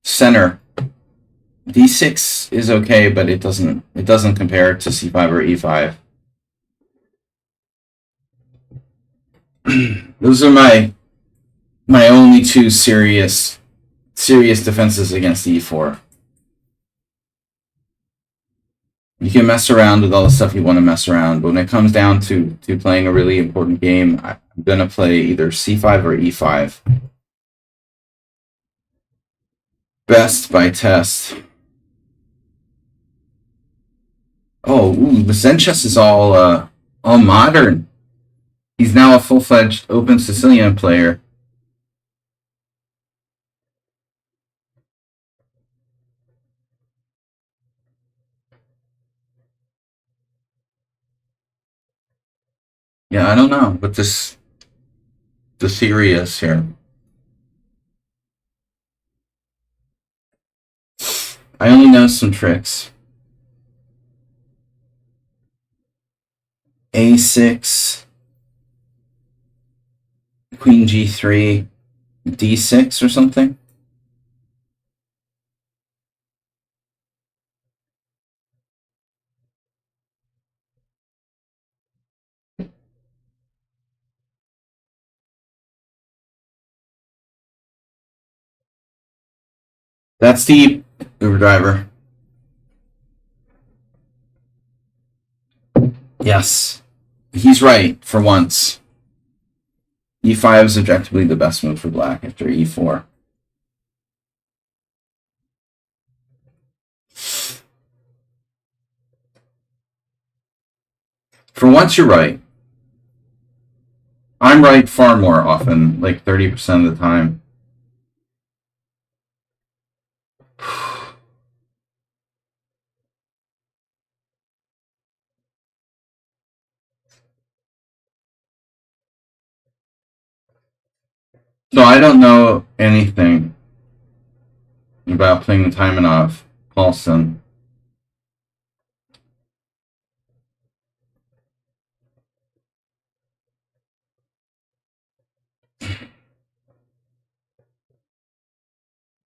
Center. D6 is okay, but it doesn't compare to c5 or e5. Those are my only two serious defenses against e4. You can mess around with all the stuff you want to mess around, but when it comes down to playing a really important game, I'm gonna play either c5 or e5. Best by test. Oh, the Zen chess is all modern. He's now a full-fledged Open Sicilian player. Yeah, I don't know what the theory is here. I only know some tricks. A6, Queen G3, D6 or something. That's deep, Uber driver. Yes, he's right for once. E5 is objectively the best move for black after E4. For once, you're right. I'm right far more often, like 30% of the time. So I don't know anything about playing the Taimanov Paulson.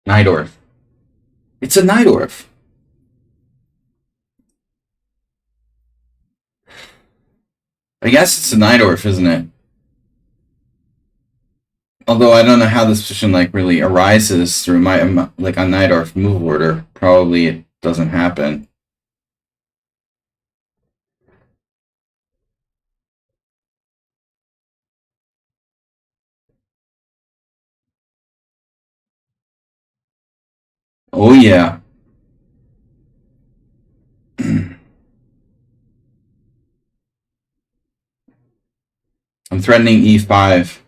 Nidorf. It's a Nidorf. I guess it's a Nidorf, isn't it? Although I don't know how this position like really arises through my like a Nidorf move order. Probably it doesn't happen. Oh yeah. I'm threatening E5.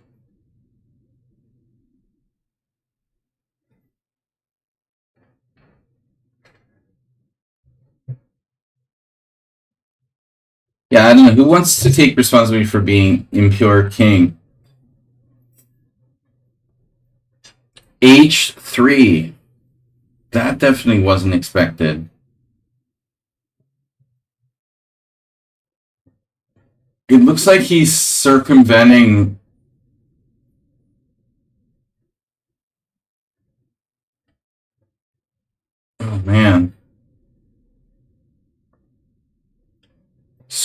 Yeah, I don't know. Who wants to take responsibility for being impure king? H3. That definitely wasn't expected. It looks like he's circumventing.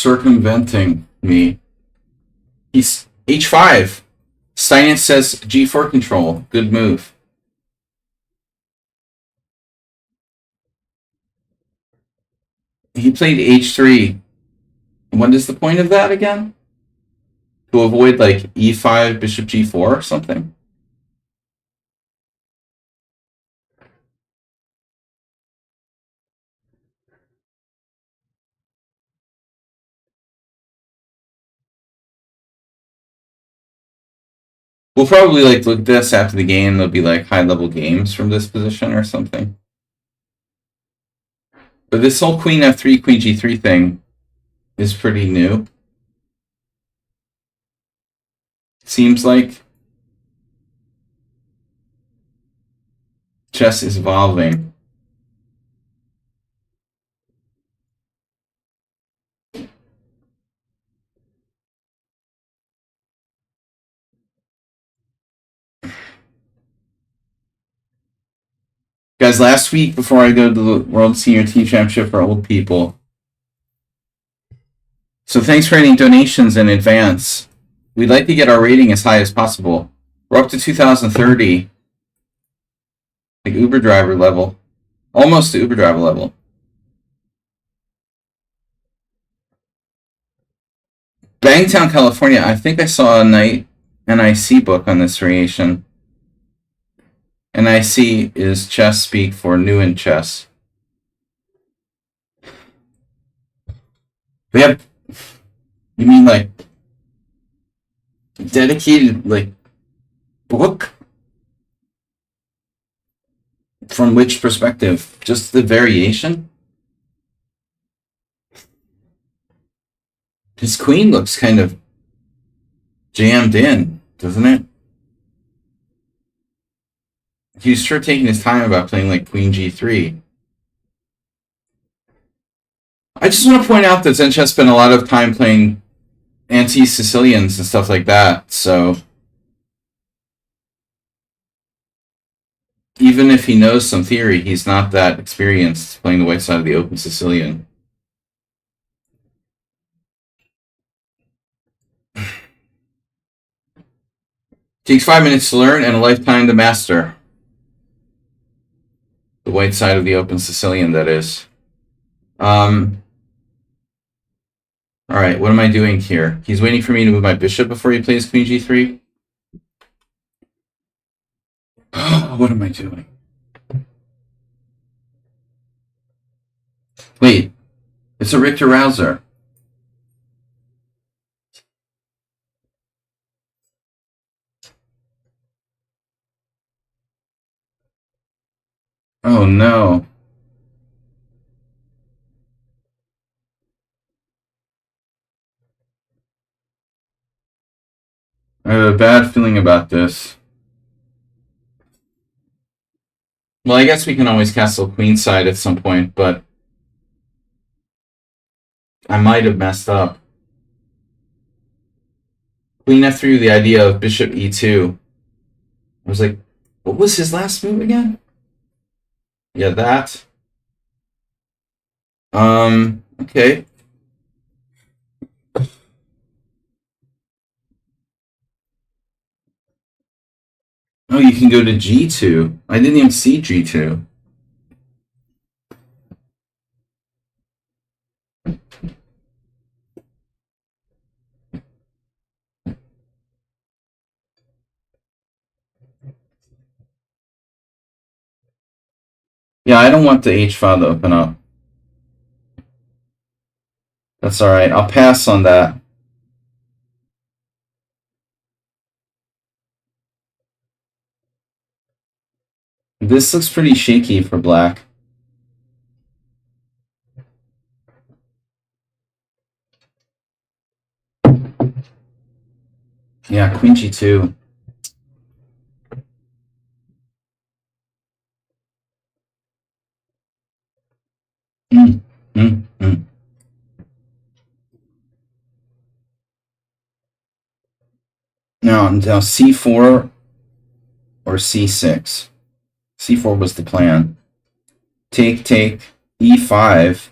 circumventing me. He's h5. Steinitz says g4 control. Good move. He played h3. What is the point of that again? To avoid like e5, bishop g4 or something? We'll probably like look at this after the game. There'll be like high-level games from this position or something. But this whole queen f3, queen g3 thing is pretty new. Seems like chess is evolving. Guys, last week before I go to the World Senior Team Championship for old people. So thanks for any donations in advance. We'd like to get our rating as high as possible. We're up to 2030. Like Uber driver level. Almost to Uber driver level. Bangtown, California. I think I saw a Knight NIC book on this variation. NIC is chess speak for new in chess. We have, you mean like dedicated like book? From which perspective? Just the variation? His queen looks kind of jammed in, doesn't it? He's sure taking his time about playing like queen g3. I just want to point out that Zen Chess spent a lot of time playing anti-Sicilians and stuff like that, so even if he knows some theory, he's not that experienced playing the white side of the open Sicilian. Takes 5 minutes to learn and a lifetime to master. The white side of the open Sicilian, that is. Alright, what am I doing here? He's waiting for me to move my bishop before he plays queen g3? What am I doing? Wait, it's a Richter Rouser. Oh no. I have a bad feeling about this. Well, I guess we can always castle queenside at some point, but I might have messed up. Queen f3 with the idea of bishop e2. I was like, what was his last move again? Yeah, that. Okay. Oh, you can go to g2. I didn't even see g2. Yeah, I don't want the h file to open up. That's alright. I'll pass on that. This looks pretty shaky for black. Yeah, queen g2. Now c4 or c6. c4 was the plan. Take, e5.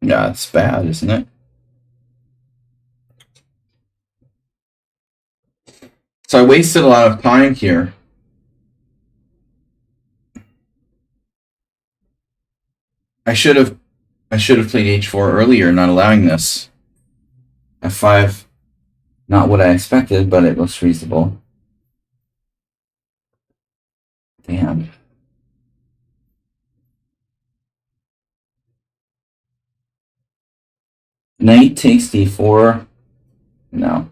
Yeah, it's bad, isn't it? So I wasted a lot of time here. I should have played h4 earlier, not allowing this. f5, not what I expected, but it looks reasonable. Damn. Knight takes d4. No.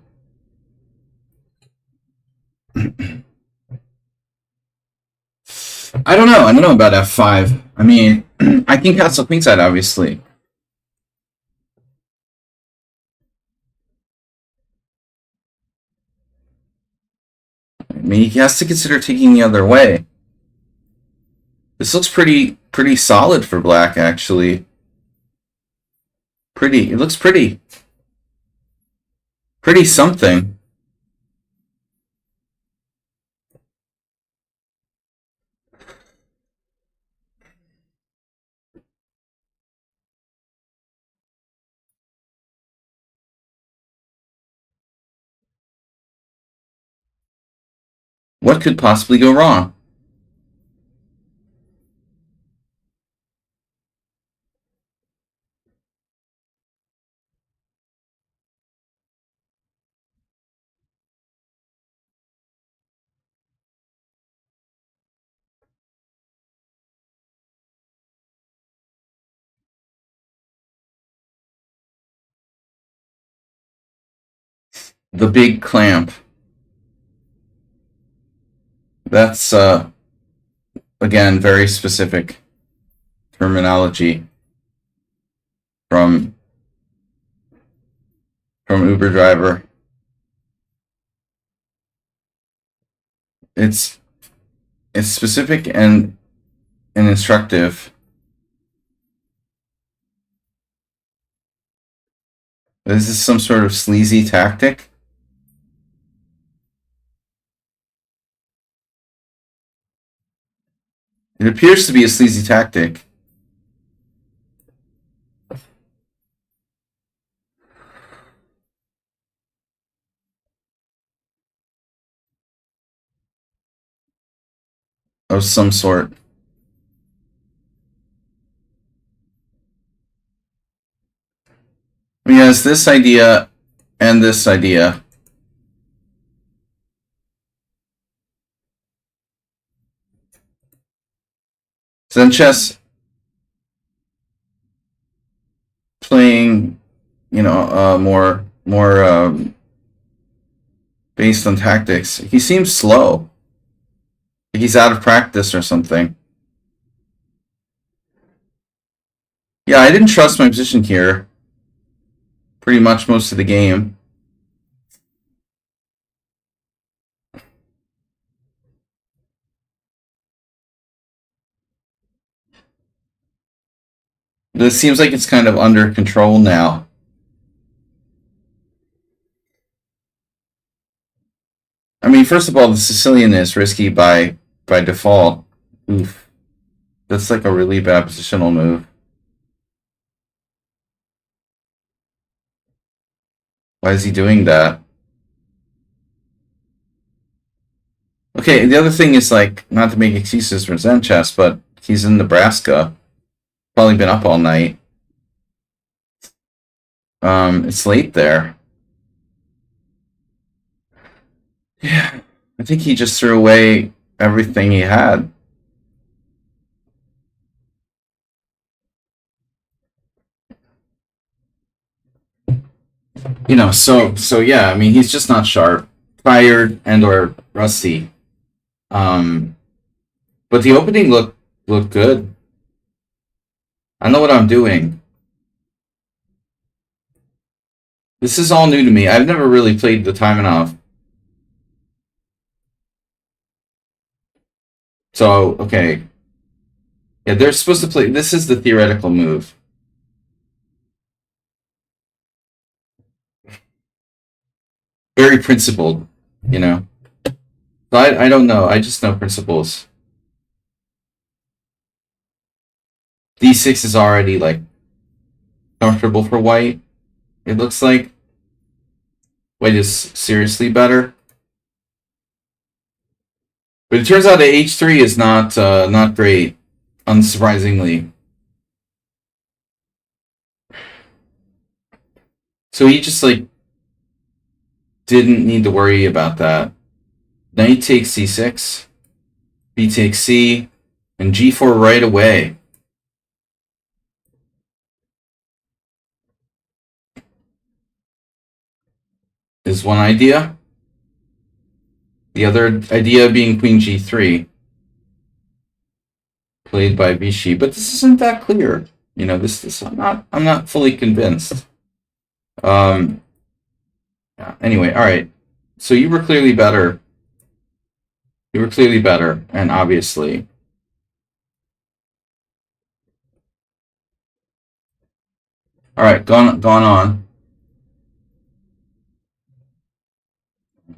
I don't know. I don't know about f5. I mean, I can castle queenside, obviously. I mean, he has to consider taking the other way. This looks pretty solid for black, actually. Pretty. It looks pretty. Pretty something. What could possibly go wrong? The big clamp. That's, again, very specific terminology from Uber driver. It's specific and instructive. Is this some sort of sleazy tactic? It appears to be a sleazy tactic. Of some sort. He has this idea and this idea. Zen chess playing, more based on tactics. He seems slow. He's out of practice or something. Yeah, I didn't trust my position here. Pretty much most of the game. This seems like it's kind of under control now. I mean, first of all, the Sicilian is risky by default. Oof. That's like a really bad positional move. Why is he doing that? Okay, the other thing is, like, not to make excuses for Zen chess, but he's in Nebraska. Probably been up all night. It's late there. Yeah, I think he just threw away everything he had. So yeah, I mean, he's just not sharp, tired, and or rusty. Um, but the opening looked good. I know what I'm doing. This is all new to me. I've never really played the Taimanov. So, okay. Yeah, they're supposed to play. This is the theoretical move. Very principled, you know. So I don't know. I just know principles. D6 is already like comfortable for white. It looks like white is seriously better. But it turns out that h3 is not great, unsurprisingly. So he just like didn't need to worry about that. Knight takes c6, b takes c, and g4 right away. Is one idea. The other idea being queen g3, played by Vichy, but this isn't that clear. You know, this I'm not fully convinced. Anyway, all right. So you were clearly better. You were clearly better, and obviously. All right, gone on.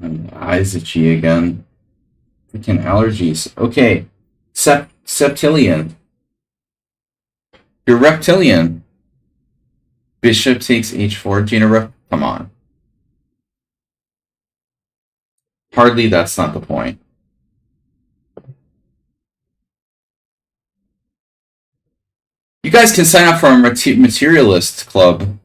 And eyes itchy again. Freaking allergies. Okay, septillion. You're reptilian. Bishop takes h4. Gina Rep. Come on. Hardly that's not the point. You guys can sign up for a materialist club.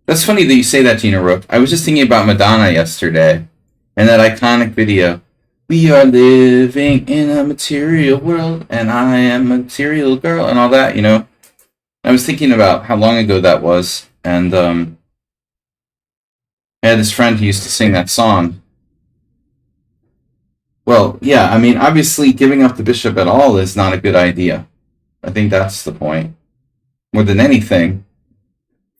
That's funny that you say that, Gina Rook. I was just thinking about Madonna yesterday and that iconic video. We are living in a material world, and I am a material girl, and all that, you know. I was thinking about how long ago that was, and I had this friend who used to sing that song. Well, yeah, I mean, obviously giving up the bishop at all is not a good idea. I think that's the point. More than anything.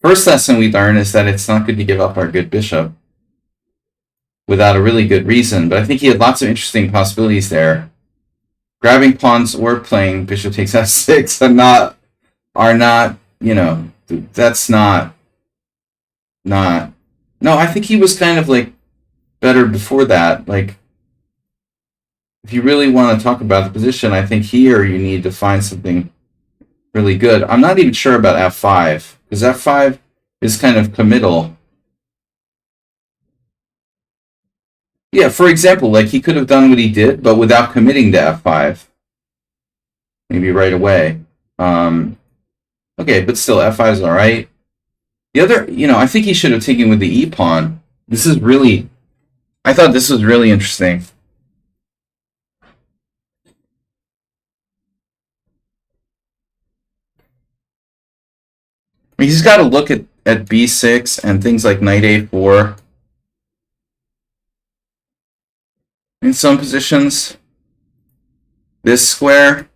First lesson we learn is that it's not good to give up our good bishop without a really good reason, but I think he had lots of interesting possibilities there. Grabbing pawns or playing bishop takes f6 are not, you know, that's not. No, I think he was kind of like better before that. Like, if you really want to talk about the position, I think here you need to find something really good. I'm not even sure about f5, because f5 is kind of committal. Yeah, for example, like he could have done what he did, but without committing to f5. Maybe right away. Okay, but still, f5 is all right. The other, you know, I think he should have taken with the e pawn. I thought this was really interesting. I mean, he's got to look at b6 and things like knight a4. In some positions, this square,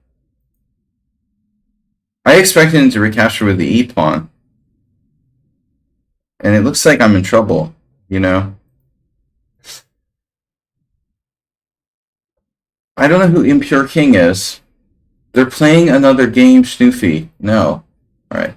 I expected him to recapture with the e pawn. And it looks like I'm in trouble, you know? I don't know who Impure King is. They're playing another game, Schnoofy. No. Alright.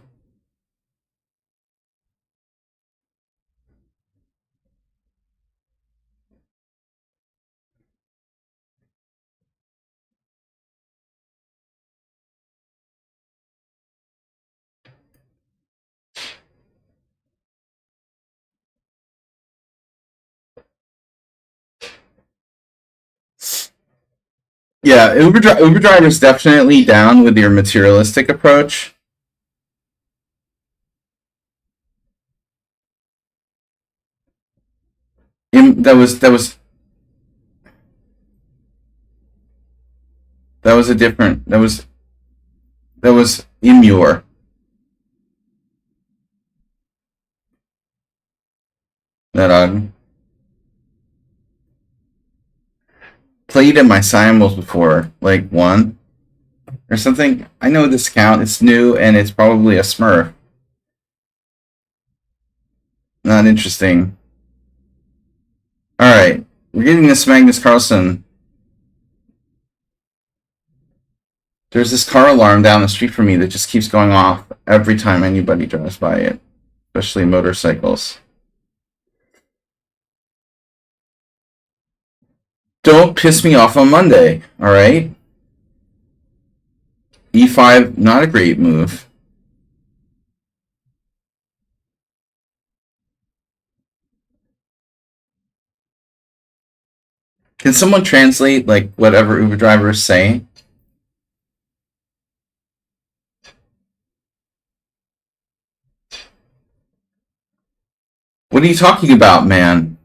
Yeah, Uber Driver's definitely down with your materialistic approach. That was a different. That was Immure. That played in my simul's before, like one or something. I know this account. It's new and it's probably a Smurf. Not interesting. All right, we're getting this Magnus Carlsen. There's this car alarm down the street from me that just keeps going off every time anybody drives by it, especially motorcycles. Don't piss me off on Monday, all right? E5, not a great move. Can someone translate like whatever Uber driver is saying? What are you talking about, man?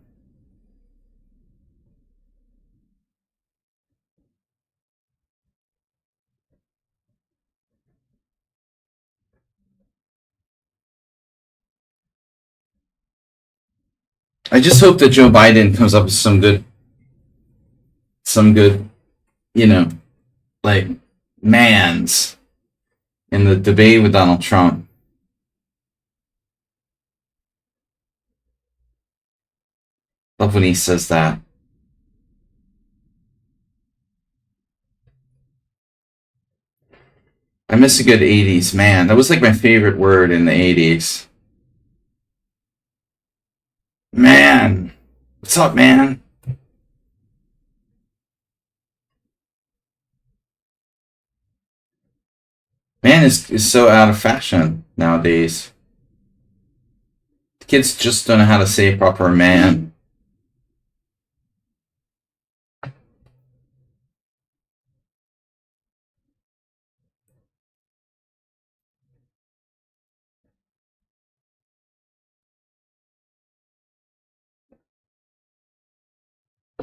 I just hope that Joe Biden comes up with some good, you know, like mans in the debate with Donald Trump. Love when he says that. I miss a good 80s, man. That was like my favorite word in the 80s. Man. What's up, man? Man is so out of fashion nowadays. Kids just don't know how to say proper man.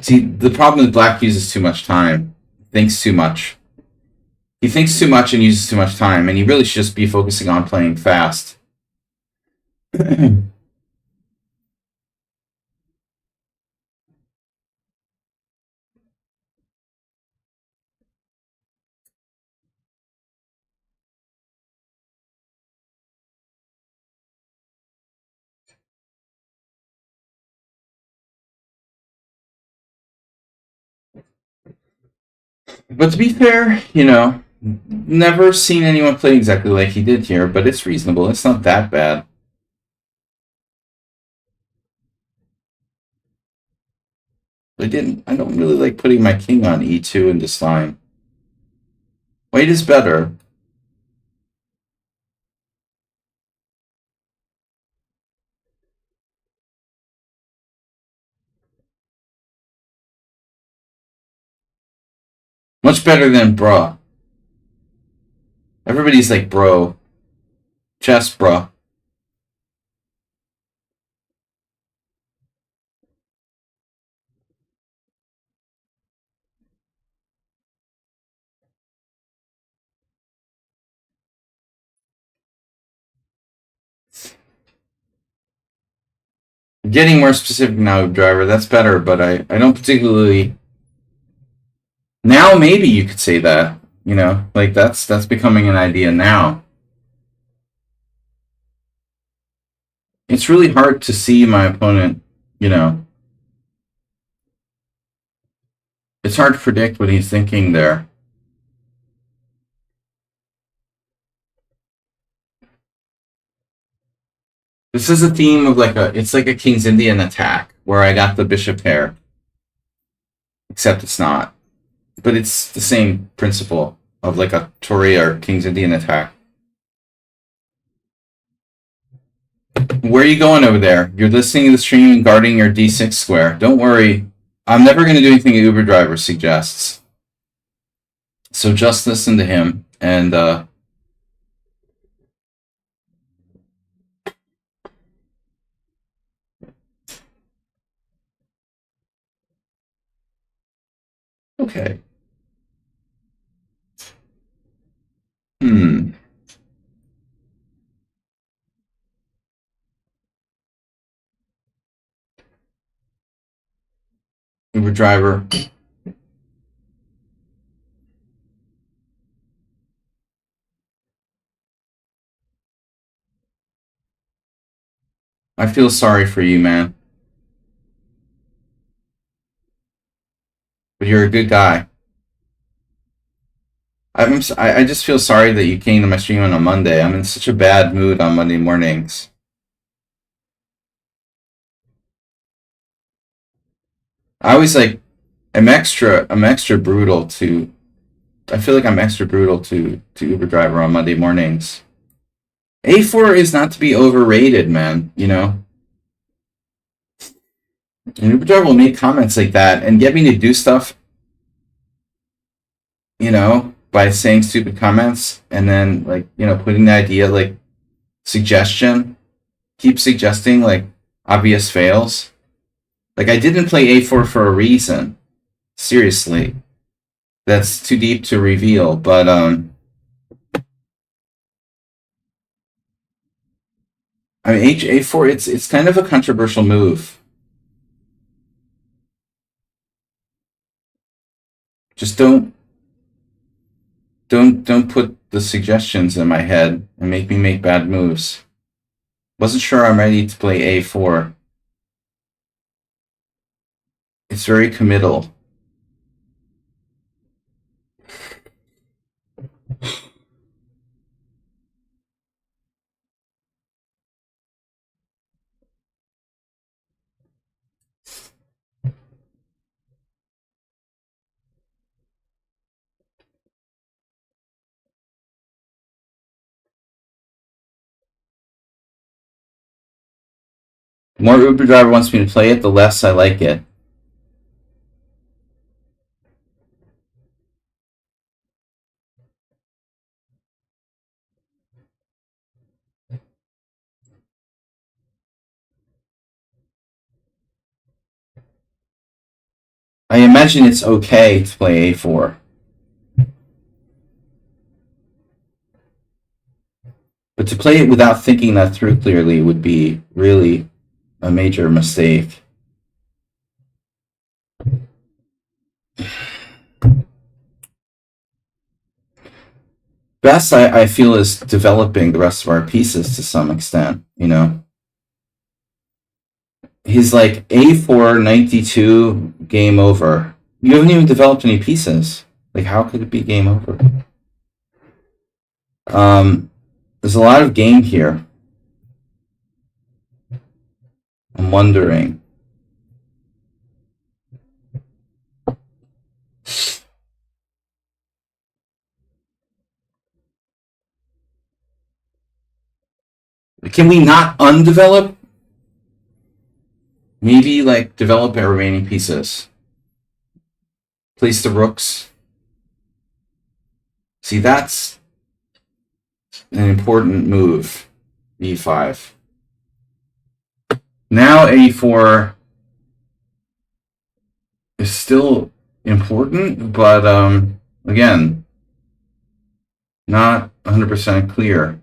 See, the problem is Black uses too much time, thinks too much. He thinks too much and uses too much time, and he really should just be focusing on playing fast. But to be fair, never seen anyone play exactly like he did here, but it's reasonable. It's not that bad. I don't really like putting my king on e2 in this line. White is better. Much better than bruh. Everybody's like bro. Chess, bruh. Getting more specific now, driver. That's better, but I don't particularly. Now maybe you could say that. Like that's becoming an idea now. It's really hard to see my opponent. You know, it's hard to predict what he's thinking there. This is a theme of it's like a King's Indian attack where I got the bishop pair, except it's not. But it's the same principle of like a Tory or King's Indian attack. Where are you going over there? You're listening to the stream and guarding your d6 square. Don't worry. I'm never going to do anything Uber Driver suggests. So just listen to him and okay. Uber Driver. I feel sorry for you, man. But you're a good guy. I just feel sorry that you came to my stream on a Monday. I'm in such a bad mood on Monday mornings. I always I'm extra brutal to. I feel like I'm extra brutal to Uber Driver on Monday mornings. A4 is not to be overrated, man. And Uber will make comments like that and get me to do stuff, by saying stupid comments and then putting the idea suggestion, keep suggesting obvious fails. Like I didn't play a4 for a reason. Seriously, that's too deep to reveal. But I mean a4. It's kind of a controversial move. Just don't put the suggestions in my head and make me make bad moves. Wasn't sure I'm ready to play a4. It's very committal. The more Uber driver wants me to play it, the less I like it. I imagine it's okay to play a4. But to play it without thinking that through clearly would be really a major mistake. Best, I feel, is developing the rest of our pieces to some extent, He's like a4, 92, game over. You haven't even developed any pieces. Like, how could it be game over? There's a lot of game here. I'm wondering. Can we not undevelop? Maybe, develop our remaining pieces. Place the rooks. See, that's an important move. e5. Now a4 is still important, but again, not 100% clear.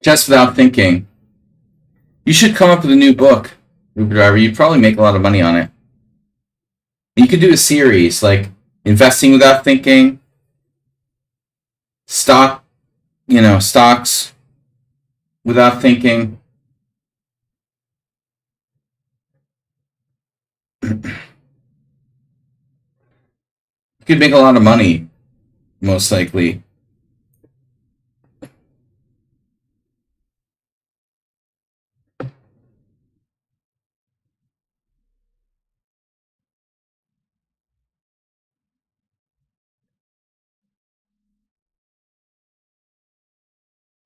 Just without thinking. You should come up with a new book, Uber Driver. You'd probably make a lot of money on it. You could do a series like investing without thinking, stocks without thinking. You could make a lot of money, most likely.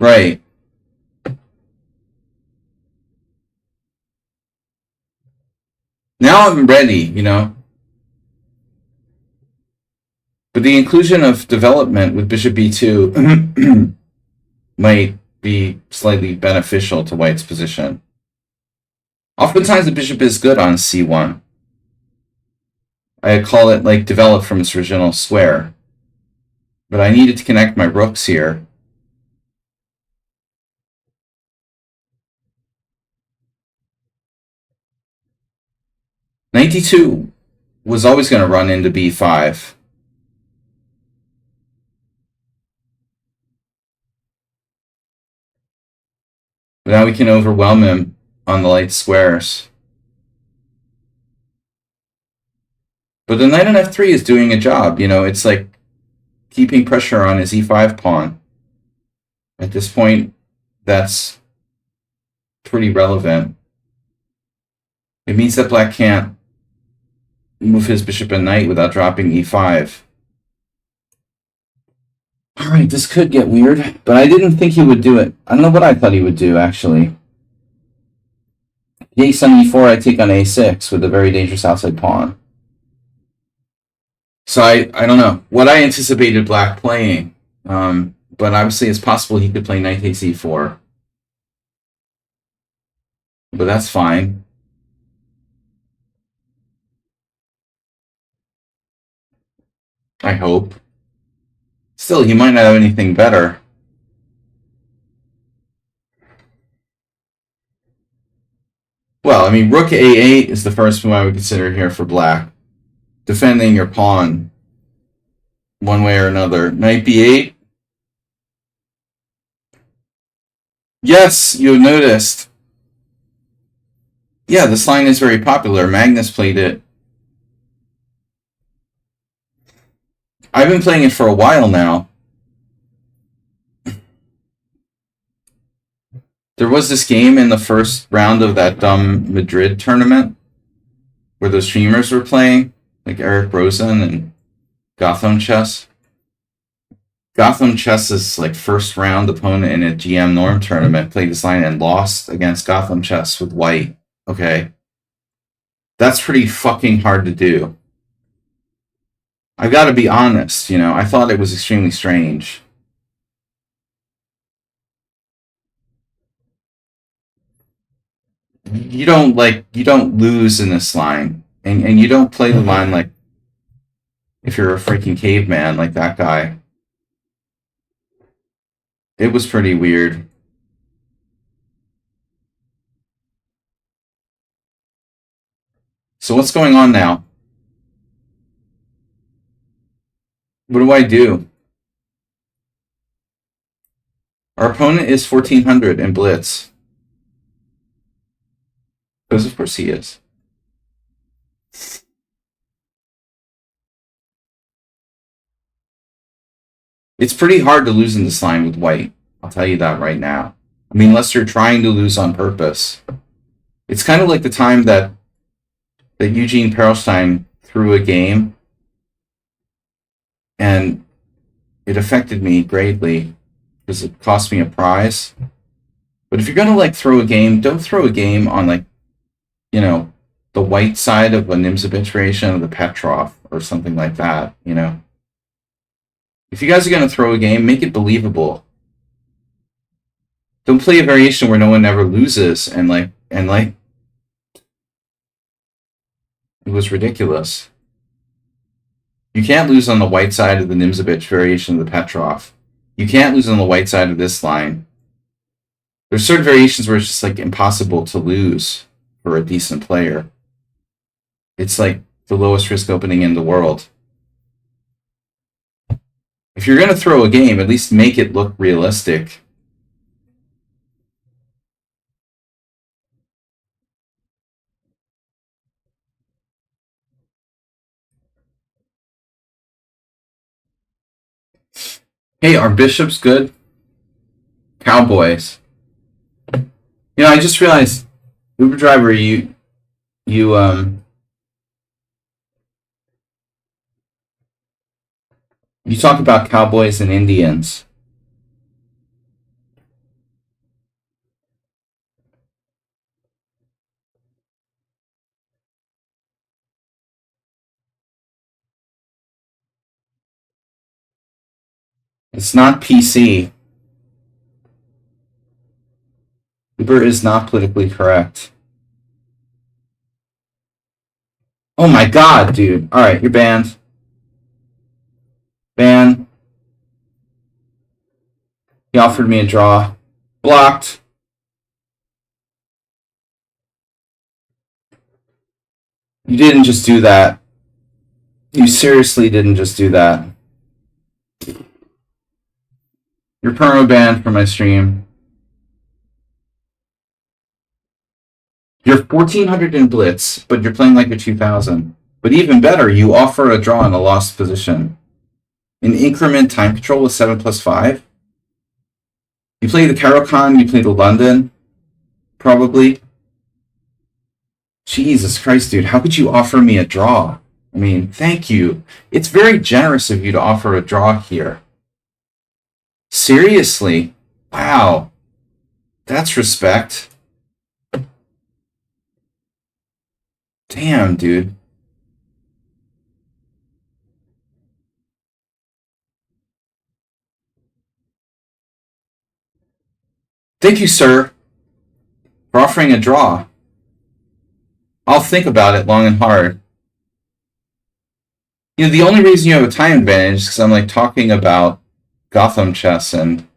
Right. Now I'm ready. But the inclusion of development with bishop b2 might be slightly beneficial to white's position. Oftentimes the bishop is good on c1. I call it develop from its original square. But I needed to connect my rooks here. Knight d2 was always going to run into b5. But now we can overwhelm him on the light squares. But the knight on f3 is doing a job. It's like keeping pressure on his e5 pawn. At this point, that's pretty relevant. It means that black can't move his bishop and knight without dropping e5. Alright, this could get weird, but I didn't think he would do it. I don't know what I thought he would do, actually. Ace on e4, I take on a6 with a very dangerous outside pawn. So I don't know what I anticipated black playing, but obviously it's possible he could play knight takes e4. But that's fine. I hope. Still, he might not have anything better. Well, I mean, rook a8 is the first move I would consider here for black. Defending your pawn one way or another. Knight b8. Yes, you noticed. Yeah, this line is very popular. Magnus played it. I've been playing it for a while now. There was this game in the first round of that dumb Madrid tournament where the streamers were playing, like Eric Rosen and Gotham Chess. Gotham Chess's like first round opponent in a GM Norm tournament played this line and lost against Gotham Chess with white. Okay. That's pretty fucking hard to do. I've got to be honest, I thought it was extremely strange. You don't lose in this line. And you don't play the line like if you're a freaking caveman like that guy. It was pretty weird. So what's going on now? What do I do? Our opponent is 1400 in Blitz. Because of course he is. It's pretty hard to lose in this line with white. I'll tell you that right now. I mean, unless you're trying to lose on purpose. It's kind of like the time that Eugene Perelstein threw a game, and it affected me greatly because it cost me a prize. But if you're gonna throw a game, don't throw a game on the white side of a Nimzovich variation of the Petrov or something like that. If you guys are gonna throw a game, make it believable. Don't play a variation where no one ever loses and it was ridiculous. You can't lose on the white side of the Nimzovich variation of the Petrov. You can't lose on the white side of this line. There's certain variations where it's just impossible to lose for a decent player. It's the lowest risk opening in the world. If you're going to throw a game, at least make it look realistic. Hey, are bishops good? Cowboys. I just realized, Uber driver, you talk about cowboys and Indians. It's not PC. Uber is not politically correct. Oh my god, dude. Alright, you're banned. Ban. He offered me a draw. Blocked. You didn't just do that. You seriously didn't just do that. You're perma-banned from my stream. You're 1400 in Blitz, but you're playing like a 2000. But even better, you offer a draw in a lost position. An increment time control with 7+5. You play the Krakow, you play the London, probably. Jesus Christ, dude, how could you offer me a draw? I mean, thank you. It's very generous of you to offer a draw here. Seriously? Wow. That's respect. Damn, dude. Thank you, sir, for offering a draw. I'll think about it long and hard. You know, the only reason you have a time advantage is because I'm like talking about Gotham chess and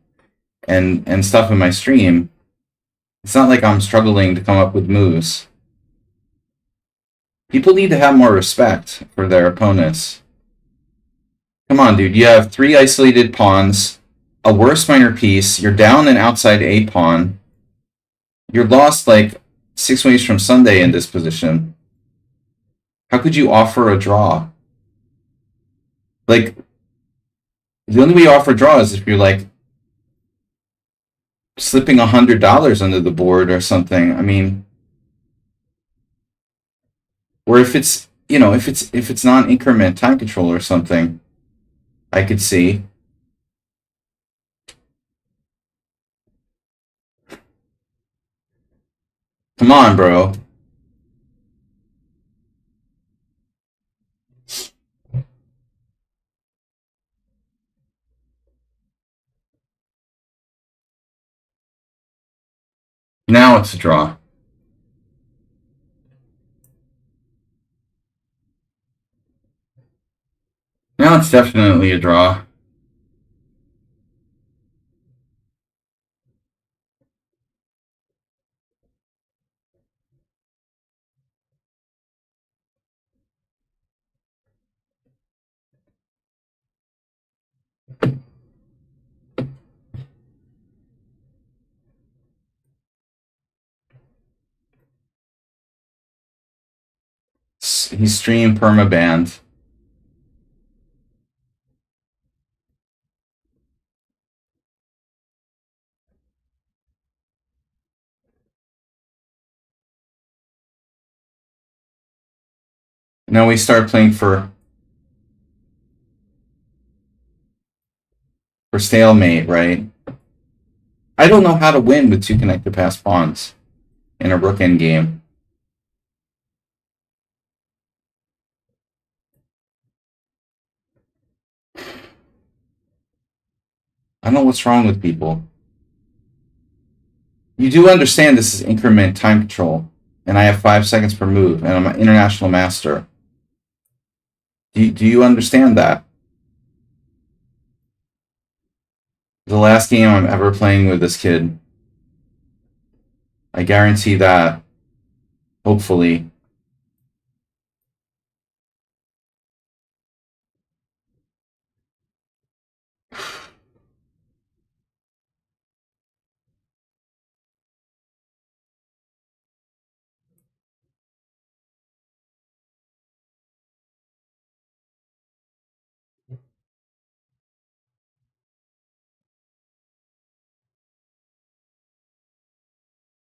stuff in my stream. It's not like I'm struggling to come up with moves. People need to have more respect for their opponents. Come on, dude. You have 3 isolated pawns, a worse minor piece. You're down an outside A pawn. You're lost like 6 ways from Sunday in this position. How could you offer a draw? Like, the only way you offer a draw is if you're like slipping $100 under the board or something. I mean, or if it's, you know, if it's non-increment time control or something, I could see. Come on, bro. Now it's a draw. Now it's definitely a draw. He's stream permabanned. Now we start playing for stalemate, right? I don't know how to win with 2 connected pass pawns in a rook endgame. I don't know what's wrong with people. You do understand this is increment time control, and I have 5 seconds per move, and I'm an international master. Do you understand that? The last game I'm ever playing with this kid. I guarantee that. Hopefully.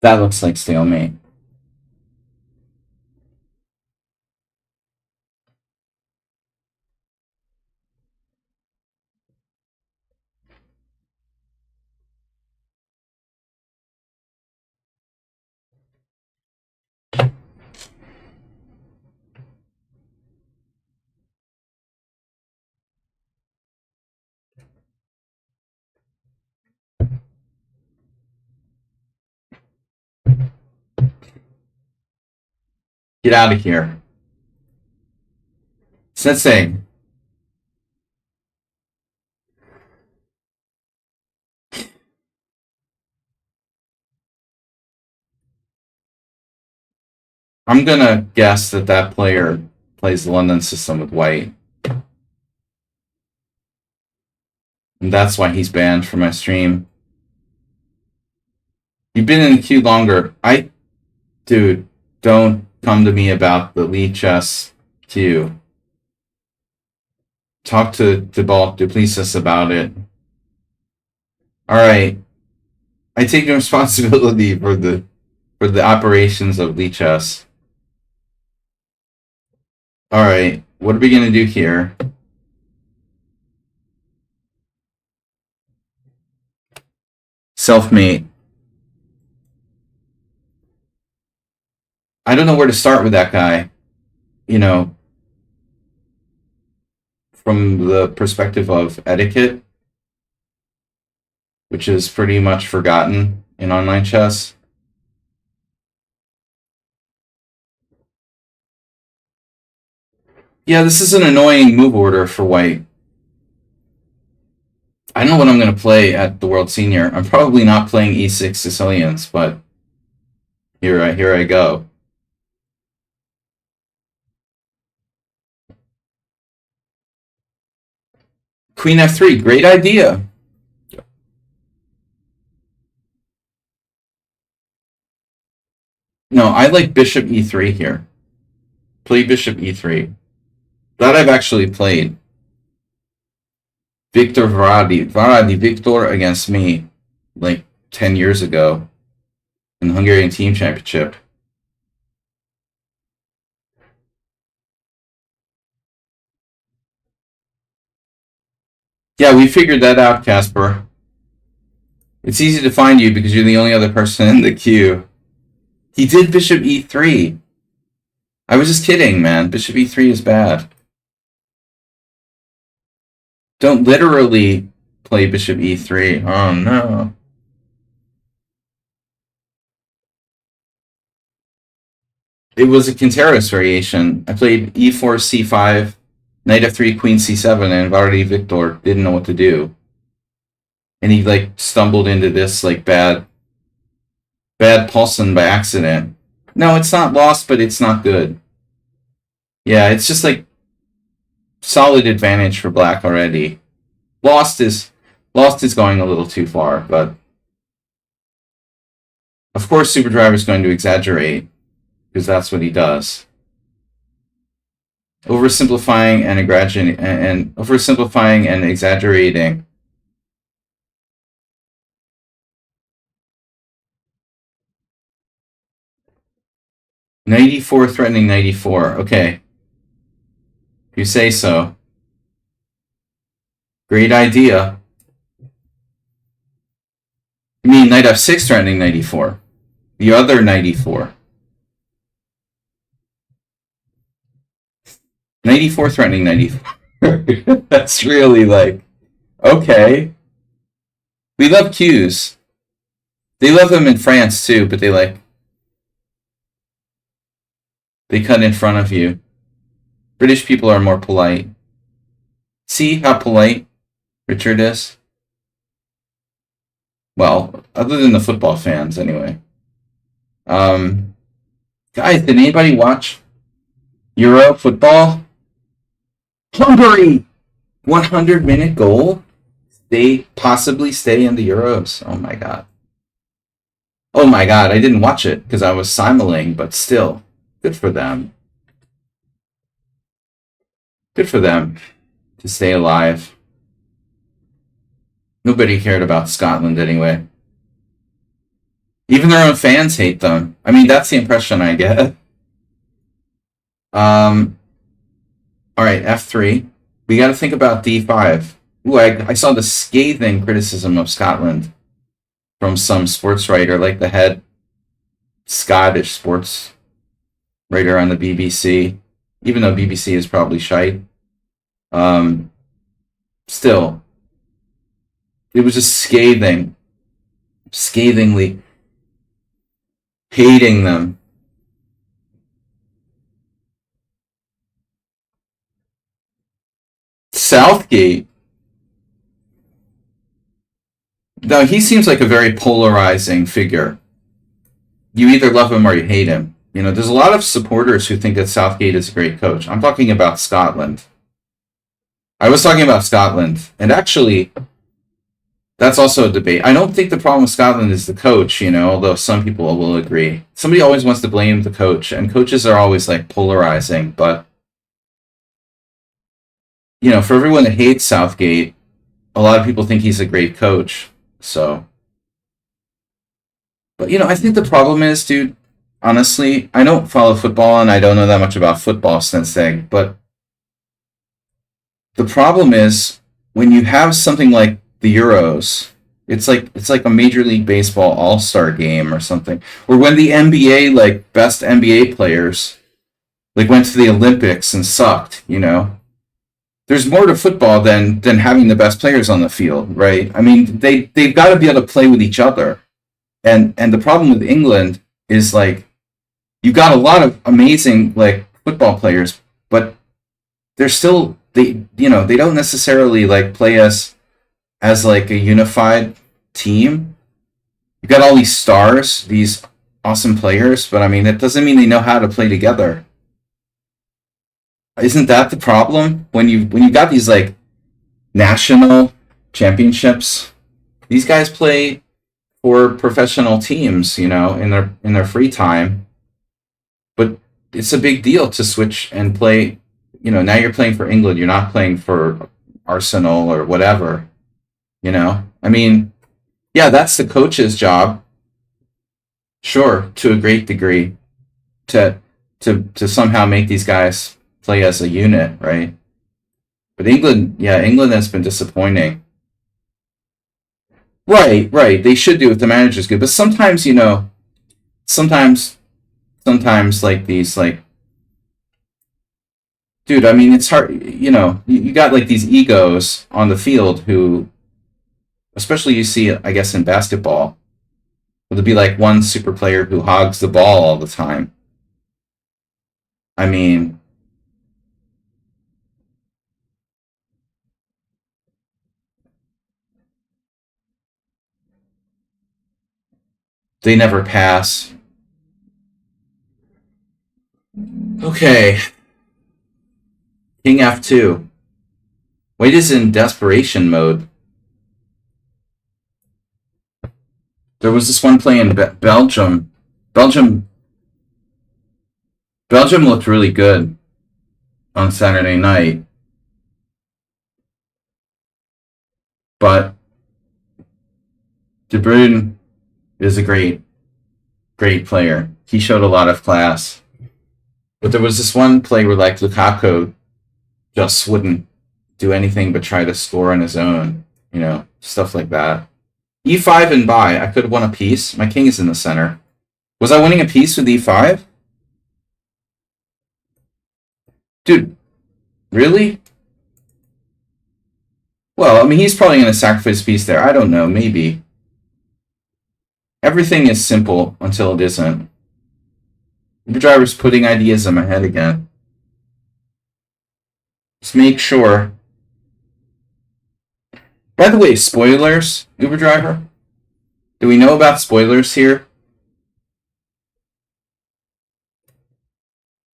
That looks like stalemate. Get out of here. Sensei. I'm gonna guess that that player plays the London system with white. And that's why he's banned from my stream. You've been in the queue longer. Dude, don't come to me about the lichess Q. Talk to Duplessis about it. Alright. I take no responsibility for the operations of lichess. Alright, what are we gonna do here? Self-mate. I don't know where to start with that guy. You know, from the perspective of etiquette, which is pretty much forgotten in online chess. Yeah, this is an annoying move order for white. I don't know what I'm going to play at the World Senior. I'm probably not playing e6 Sicilians, but here I go. Queen f3, great idea. No, I like bishop e3 here. Play bishop e3. That I've actually played. Victor Victor against me, like 10 years ago in the Hungarian Team Championship. Yeah, we figured that out, Casper. It's easy to find you because you're the only other person in the queue. He did bishop e3. I was just kidding, man. Bishop e3 is bad. Don't literally play bishop e3. Oh, no. It was a Quinteros variation. I played e4, c5, knight f3, queen c7, and Vardy Victor didn't know what to do. And he, like, stumbled into this, like, bad Paulson by accident. No, it's not lost, but it's not good. Yeah, it's just, like, solid advantage for black already. Lost is going a little too far, but of course Superdriver is going to exaggerate because that's what he does. Oversimplifying and exaggerating. .94 threatening 94. Okay. If you say so. Great idea. You mean knight f6 threatening 94? The other 94. 94 threatening 94. That's really like, okay. We love cues. They love them in France too, but they cut in front of you. British people are more polite. See how polite Richard is? Well, other than the football fans, anyway. Guys, did anybody watch Euro football? Hungary! 100-minute goal? They possibly stay in the Euros. Oh my god. Oh my god, I didn't watch it because I was simuling, but still. Good for them. Good for them to stay alive. Nobody cared about Scotland anyway. Even their own fans hate them. I mean, that's the impression I get. Alright, f3. We gotta think about d5. Ooh, I saw the scathing criticism of Scotland from some sports writer, like the head Scottish sports writer on the BBC. Even though BBC is probably shite. Still. It was just scathingly hating them. Southgate. No, he seems like a very polarizing figure. You either love him or you hate him. You know, there's a lot of supporters who think that Southgate is a great coach. I'm talking about Scotland. I was talking about Scotland. And actually, that's also a debate. I don't think the problem with Scotland is the coach, you know, although some people will agree. Somebody always wants to blame the coach, and coaches are always, like, polarizing, but for everyone that hates Southgate, a lot of people think he's a great coach. So, but I think the problem is, dude. Honestly, I don't follow football and I don't know that much about football since then. But the problem is when you have something like the Euros, it's like a Major League Baseball All Star game or something, or when the NBA like best NBA players like went to the Olympics and sucked. There's more to football than having the best players on the field, right? I mean, they've got to be able to play with each other, and the problem with England is like you've got a lot of amazing like football players, but they're still they don't necessarily like play as like a unified team. You got all these stars, these awesome players, but I mean that doesn't mean they know how to play together. Isn't that the problem when you got these like national championships? These guys play for professional teams, in their free time, but it's a big deal to switch and play. Now you're playing for England. You're not playing for Arsenal or whatever. I mean, yeah, that's the coach's job, sure, to a great degree, to to somehow make these guys play as a unit, right? But England, yeah, England has been disappointing. Right, right. They should do if the manager's good, but sometimes, sometimes, sometimes like these, like, dude. I mean, it's hard. You got like these egos on the field who, especially you see, I guess, in basketball, there'll be like one super player who hogs the ball all the time. I mean, they never pass. Okay, King F2. Wait is in desperation mode. There was this one play in Belgium. Belgium, Belgium looked really good on Saturday night, but De Bruyne is a great, great player. He showed a lot of class. But there was this one play where like Lukaku just wouldn't do anything but try to score on his own, stuff like that. E5 and buy. I could have won a piece. My king is in the center. Was I winning a piece with E5? Dude, really? Well, I mean, he's probably going to sacrifice a piece there. I don't know. Maybe. Everything is simple until it isn't. The driver's putting ideas in my head again. Just make sure. By the way, spoilers, Uber driver. Do we know about spoilers here?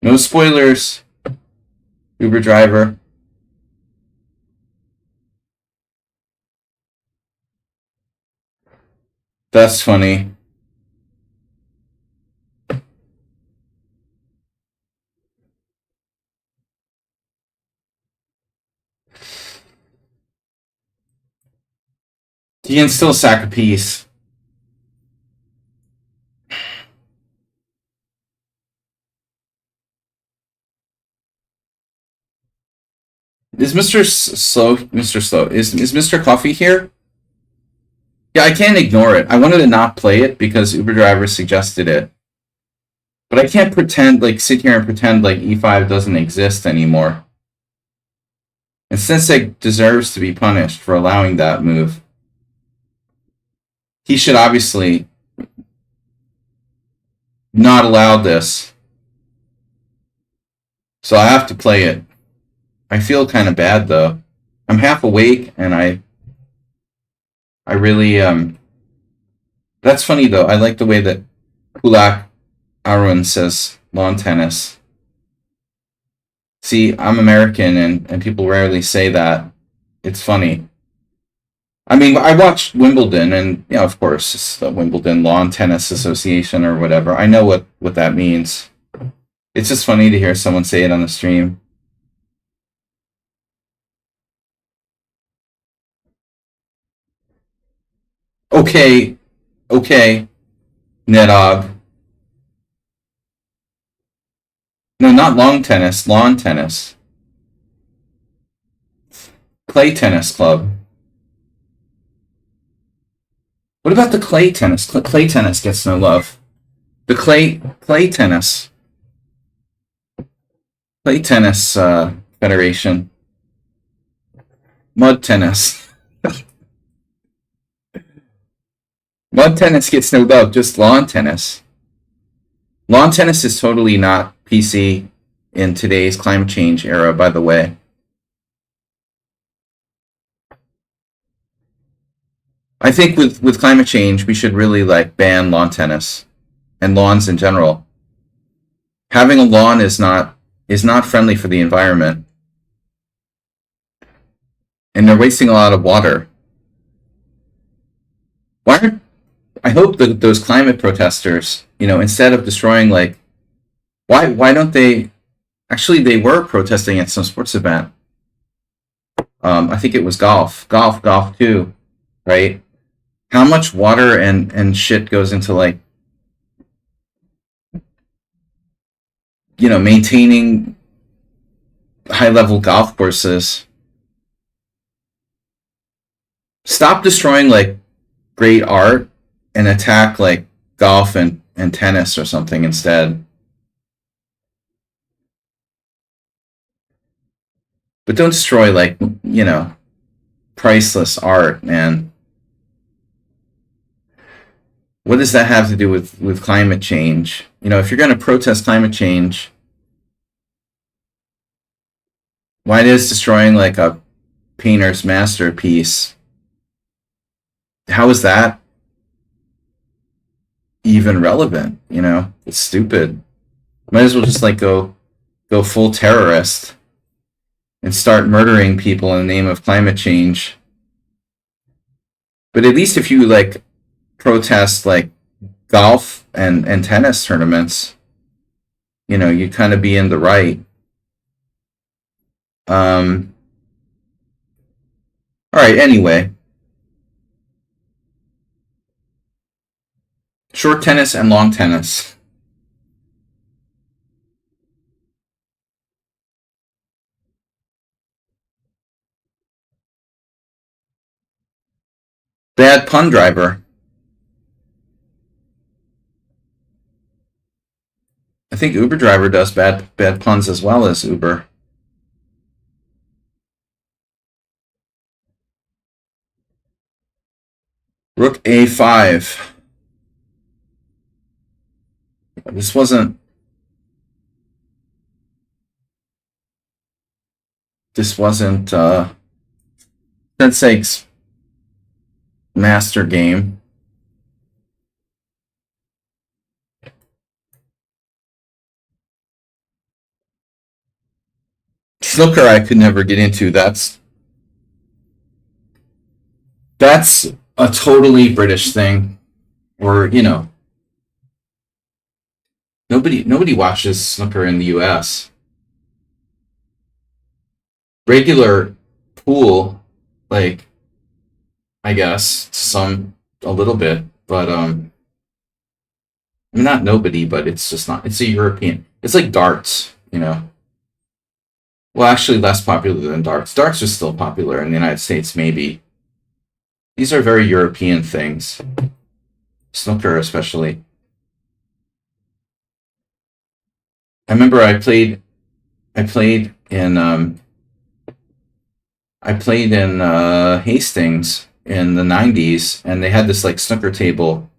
No spoilers, Uber driver. That's funny. He can still sack a piece. Is Mr. Slow, Mr. Slow, is Mr. Coffee here? Yeah, I can't ignore it. I wanted to not play it because Uber driver suggested it. But I can't pretend, like, sit here and pretend like E5 doesn't exist anymore. And Sensei deserves to be punished for allowing that move. He should obviously not allow this. So I have to play it. I feel kind of bad though. I'm half awake and I really that's funny though. I like the way that Kulak Arun says lawn tennis. See, I'm American and people rarely say that. It's funny. I mean, I watched Wimbledon, and of course, it's the Wimbledon Lawn Tennis Association or whatever. I know what that means. It's just funny to hear someone say it on the stream. Okay, okay, Nedog. No, not long tennis, lawn tennis. Clay tennis club. What about the clay tennis? Clay tennis gets no love. The clay tennis federation. Mud tennis. Mud tennis gets no love. Just lawn tennis. Lawn tennis is totally not PC in today's climate change era, by the way. I think with climate change, we should really like ban lawn tennis and lawns in general. Having a lawn is not friendly for the environment, and they're wasting a lot of water. Why aren't I hope that those climate protesters, instead of destroying like why don't they actually they were protesting at some sports event. I think it was golf too, right? How much water and shit goes into like maintaining high level golf courses. Stop destroying like great art and attack like golf and tennis or something instead. But don't destroy like priceless art, man. What does that have to do with climate change? If you're going to protest climate change, why is destroying like a painter's masterpiece? How is that even relevant? It's stupid. Might as well just like go full terrorist and start murdering people in the name of climate change. But at least if you like protest like golf and tennis tournaments, you kind of be in the right. All right. Anyway, short tennis and long tennis. Bad pun driver. I think Uber driver does bad puns as well as Uber. Rook A5. This wasn't. This wasn't Sense's master game. Snooker I could never get into. That's a totally British thing. Or, nobody watches snooker in the US. Regular pool, like I guess some a little bit, but I mean not nobody, but it's just not it's a European. It's like darts. Well, actually less popular than darts. Darts are still popular in the United States, maybe. These are very European things. Snooker especially. I remember I played in Hastings in the 90s, and they had this like snooker table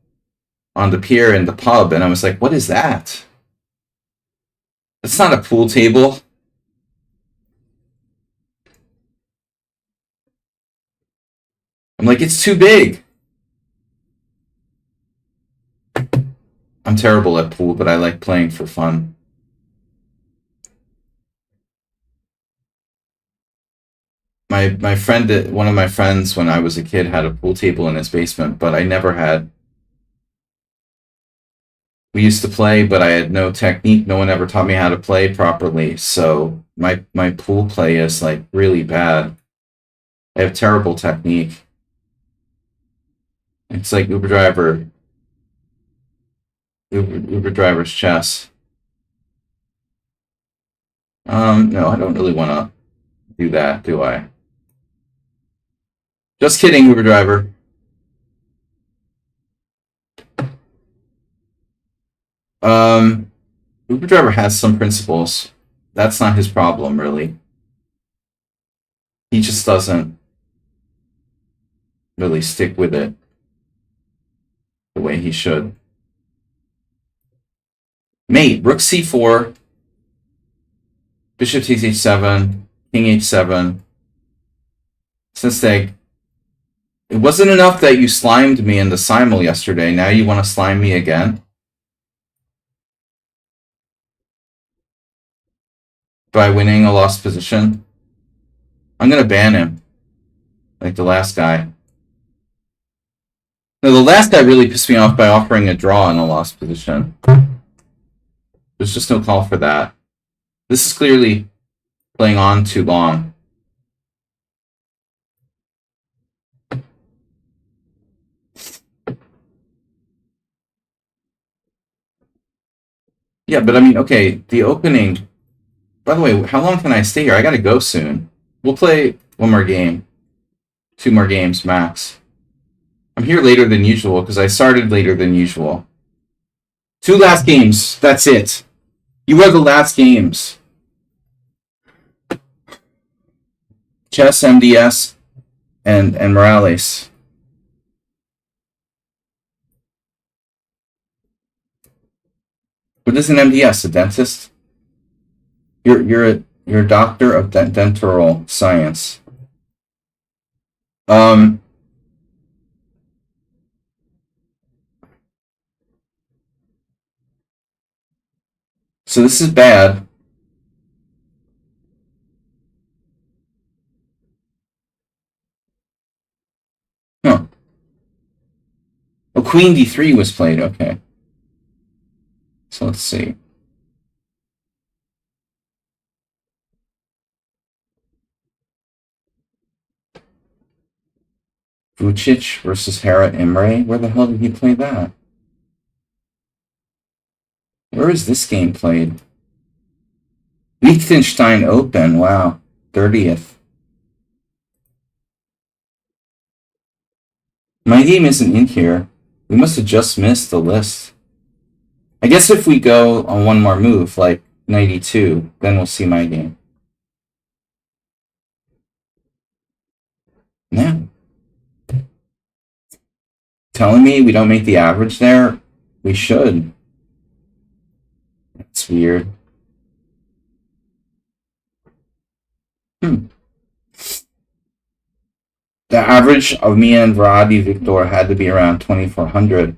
on the pier in the pub, and I was like, what is that? It's not a pool table. I'm like, it's too big. I'm terrible at pool, but I like playing for fun. My friend, one of my friends when I was a kid had a pool table in his basement, but I never had. We used to play, but I had no technique. No one ever taught me how to play properly, so my pool play is like really bad. I have terrible technique. It's like Uber Driver's chess. No, I don't really want to do that, do I? Just kidding, Uber Driver. Uber Driver has some principles. That's not his problem, really. He just doesn't really stick with it the way he should. Mate, rook c4, bishop takes h7, king h7. Since it wasn't enough that you slimed me in the simul yesterday, now you want to slime me again? By winning a lost position? I'm going to ban him. Like the last guy. No, the last guy really pissed me off by offering a draw in a lost position. There's just no call for that. This is clearly playing on too long. Yeah, but I mean, okay, the opening... By the way, how long can I stay here? I gotta go soon. We'll play one more game. 2 more games, max. I'm here later than usual, because I started later than usual. 2 last games. That's it. You are the last games. Chess, MDS, and Morales. What is an MDS? A dentist? You're a doctor of dental science. So this is bad. Huh. Oh, Queen D3 was played. Okay. So let's see. Vucic versus Hara Imre. Where the hell did he play that? Where is this game played? Liechtenstein Open. Wow. 30th. My game isn't in here. We must have just missed the list. I guess if we go on one more move, like 92, then we'll see my game. Yeah. Telling me we don't make the average there? We should. That's weird. The average of me and Vradi Victor had to be around 2,400.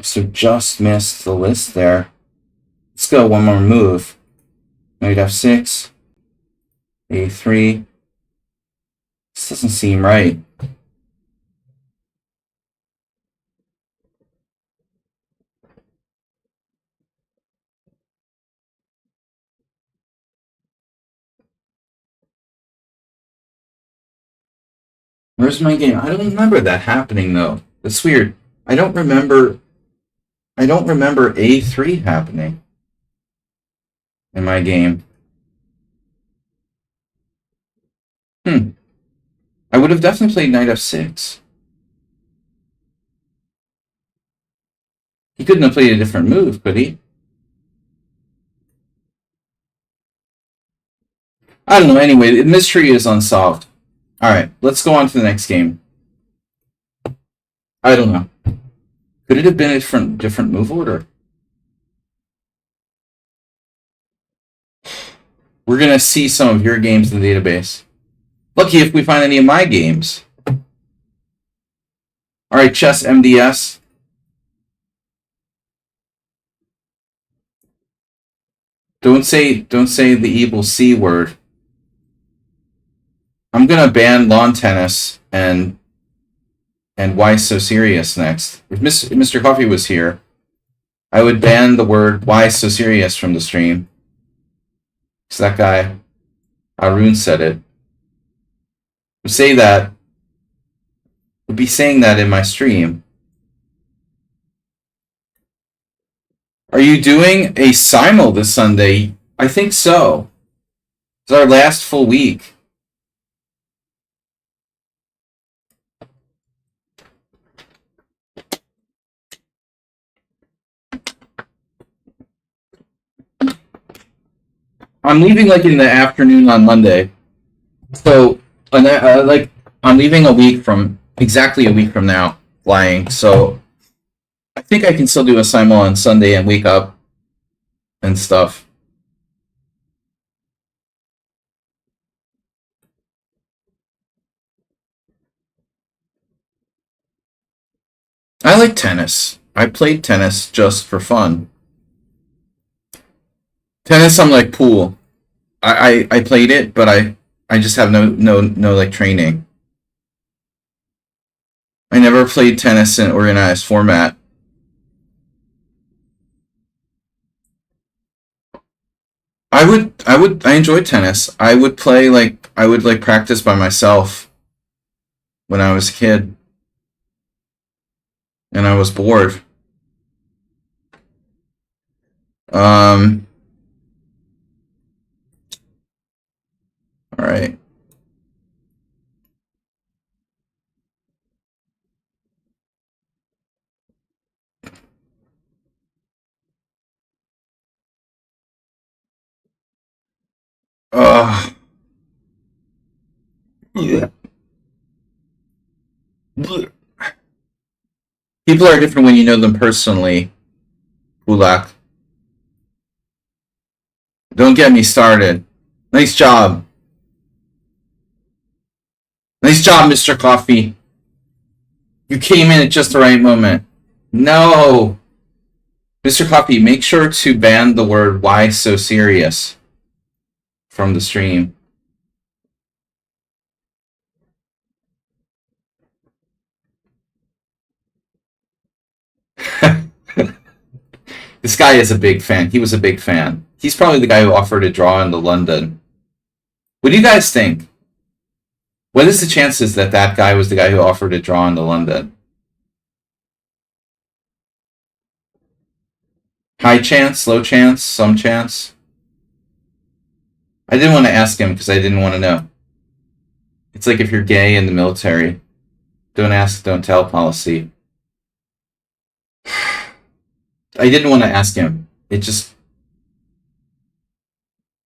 So just missed the list there. Let's go one more move. Knight f6. a3. This doesn't seem right. Where's my game? I don't remember that happening though. That's weird. I don't remember a3 happening in my game. I would have definitely played knight f6. He couldn't have played a different move, could he? I don't know. Anyway, the mystery is unsolved. Alright, let's go on to the next game. I don't know. Could it have been a different move order? We're going to see some of your games in the database. Lucky if we find any of my games. Alright, chess MDS. Don't say the evil C word. I'm gonna ban lawn tennis and why so serious next. If Mr. Coffee was here, I would ban the word why so serious from the stream. It's that guy. Arun said it. Would say that. Would be saying that in my stream. Are you doing a simul this Sunday? I think so. It's our last full week. I'm leaving like in the afternoon on Monday. So, like, I'm leaving exactly a week from now, flying. So, I think I can still do a simul on Sunday and wake up and stuff. I like tennis. I played tennis just for fun. Tennis, I'm like pool. I played it, but I just have no like training. I never played tennis in organized format. I enjoy tennis. I would like practice by myself when I was a kid and I was bored. Um all right. Uh yeah. People are different when you know them personally, Kulak. Don't get me started. Nice job. Nice job, Mr. Coffee. You came in at just the right moment. No. Mr. Coffee, make sure to ban the word "why so serious" from the stream. This guy is a big fan. He was a big fan. He's probably the guy who offered a draw in the London. What do you guys think? What is the chances that that guy was the guy who offered a draw in the London? High chance, low chance, some chance? I didn't want to ask him because I didn't want to know. It's like if you're gay in the military. Don't ask, don't tell policy. I didn't want to ask him. It just.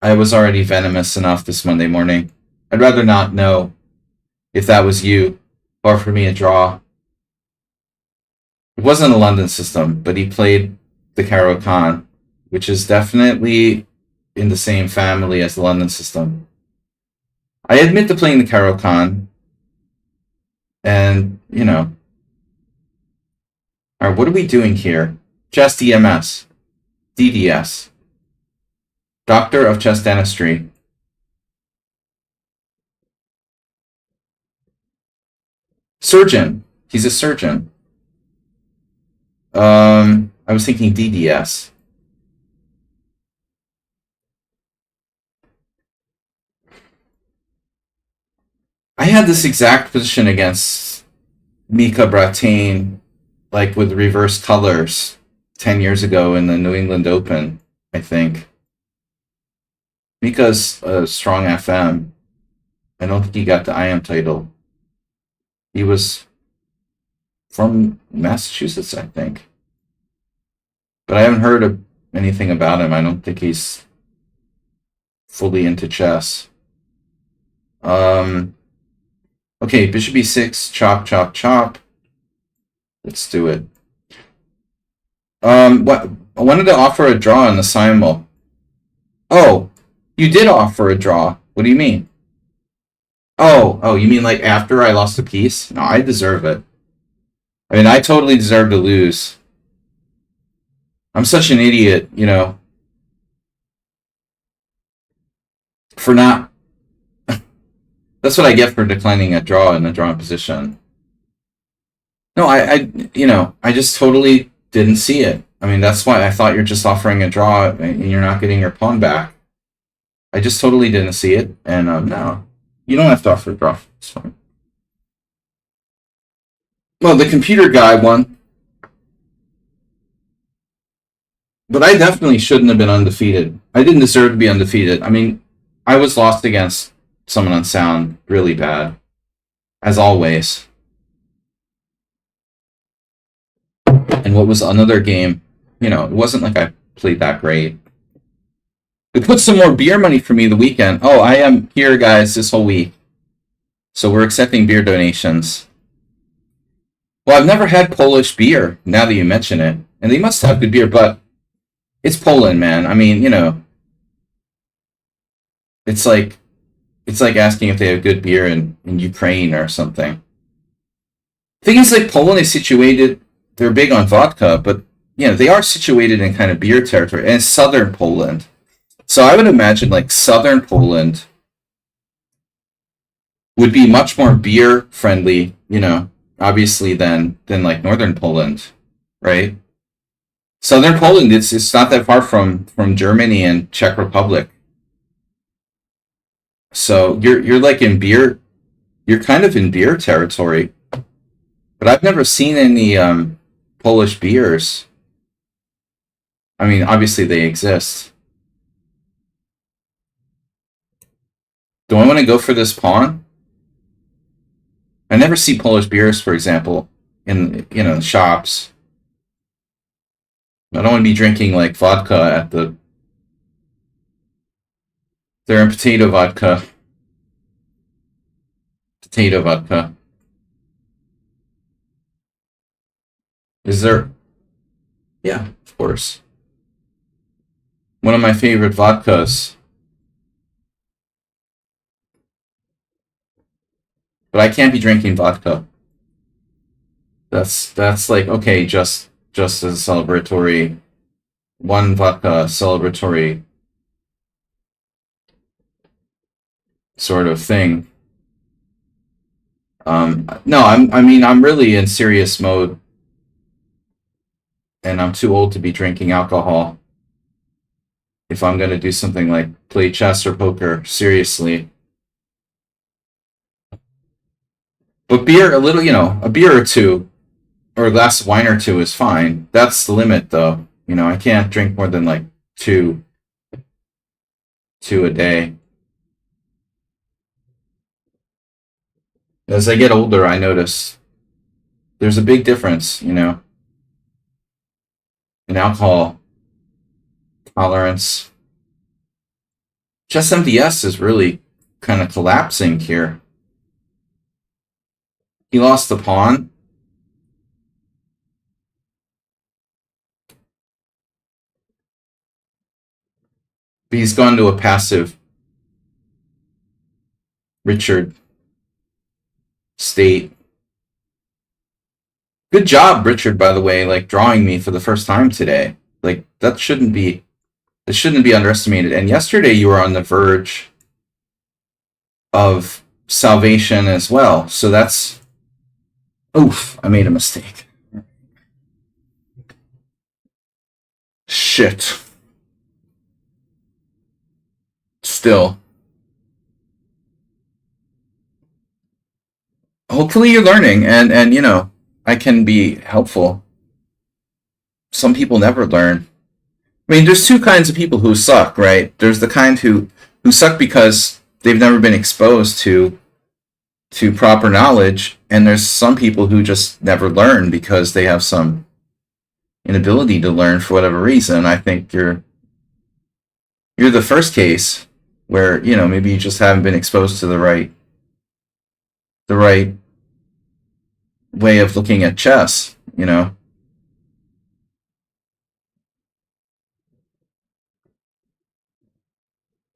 I was already venomous enough this Monday morning. I'd rather not know if that was you or for me a draw. It wasn't a London system, but he played the Krakow, which is definitely in the same family as the London system. I admit to playing the Krakow, and, you know. Alright, what are we doing here? Chess DMS. DDS. Doctor of Chess Dentistry. Surgeon. He's a surgeon. I was thinking DDS. I had this exact position against Mika Brattain, like with reverse colors, 10 years ago in the New England Open, I think. Mika's a strong FM. I don't think he got the IM title. He was from Massachusetts, I think. But I haven't heard of anything about him. I don't think he's fully into chess. Okay, bishop e6, chop, chop, chop. Let's do it. What? I wanted to offer a draw in the simul. Oh, you did offer a draw. What do you mean? Oh, you mean like after I lost a piece? No, I deserve it. I mean, I totally deserve to lose. I'm such an idiot, you know, for not. That's what I get for declining a draw in a drawn position. No, I just totally didn't see it. I mean, that's why I thought you're just offering a draw and you're not getting your pawn back. I just totally didn't see it, and no, you don't have to offer a draw. It's fine. Well, the computer guy won, but I definitely shouldn't have been undefeated. I didn't deserve to be undefeated. I mean, I was lost against someone on sound really bad, as always. And what was another game? You know, it wasn't like I played that great. They put some more beer money for me the weekend. Oh, I am here, guys, this whole week. So we're accepting beer donations. Well, I've never had Polish beer, now that you mention it. And they must have good beer, but it's Poland, man. I mean, you know, it's like asking if they have good beer in Ukraine or something. The thing is, like, Poland is situated, they're big on vodka, but, you know, they are situated in kind of beer territory, and it's southern Poland. So I would imagine, like, southern Poland would be much more beer friendly, you know, obviously than like northern Poland, right? Southern Poland, it's not that far from Germany and Czech Republic. So you're like in beer, you're kind of in beer territory. But I've never seen any Polish beers. I mean, obviously they exist. Do I want to go for this pawn? I never see Polish beers, for example, in, you know, shops. I don't want to be drinking like vodka at the. They're in potato vodka. Potato vodka. Is there? Yeah, of course. One of my favorite vodkas. But I can't be drinking vodka. That's like, okay, just as a celebratory, one vodka celebratory sort of thing. No, I mean, I'm really in serious mode, and I'm too old to be drinking alcohol. If I'm gonna do something like play chess or poker seriously, but beer, a little, you know, a beer or two, or a glass of wine or two is fine. That's the limit, though. You know, I can't drink more than like two a day. As I get older, I notice there's a big difference, you know, in alcohol tolerance. Chess MDS is really kind of collapsing here. He lost the pawn. But he's gone to a passive Richard state. Good job, Richard, by the way, like drawing me for the first time today. Like that shouldn't be underestimated. And yesterday you were on the verge of salvation as well. So that's oof, I made a mistake. Shit. Still. Hopefully you're learning and you know, I can be helpful. Some people never learn. I mean, there's two kinds of people who suck, right? There's the kind who suck because they've never been exposed to proper knowledge, and there's some people who just never learn because they have some inability to learn for whatever reason. I think you're the first case where, you know, maybe you just haven't been exposed to the right way of looking at chess, you know.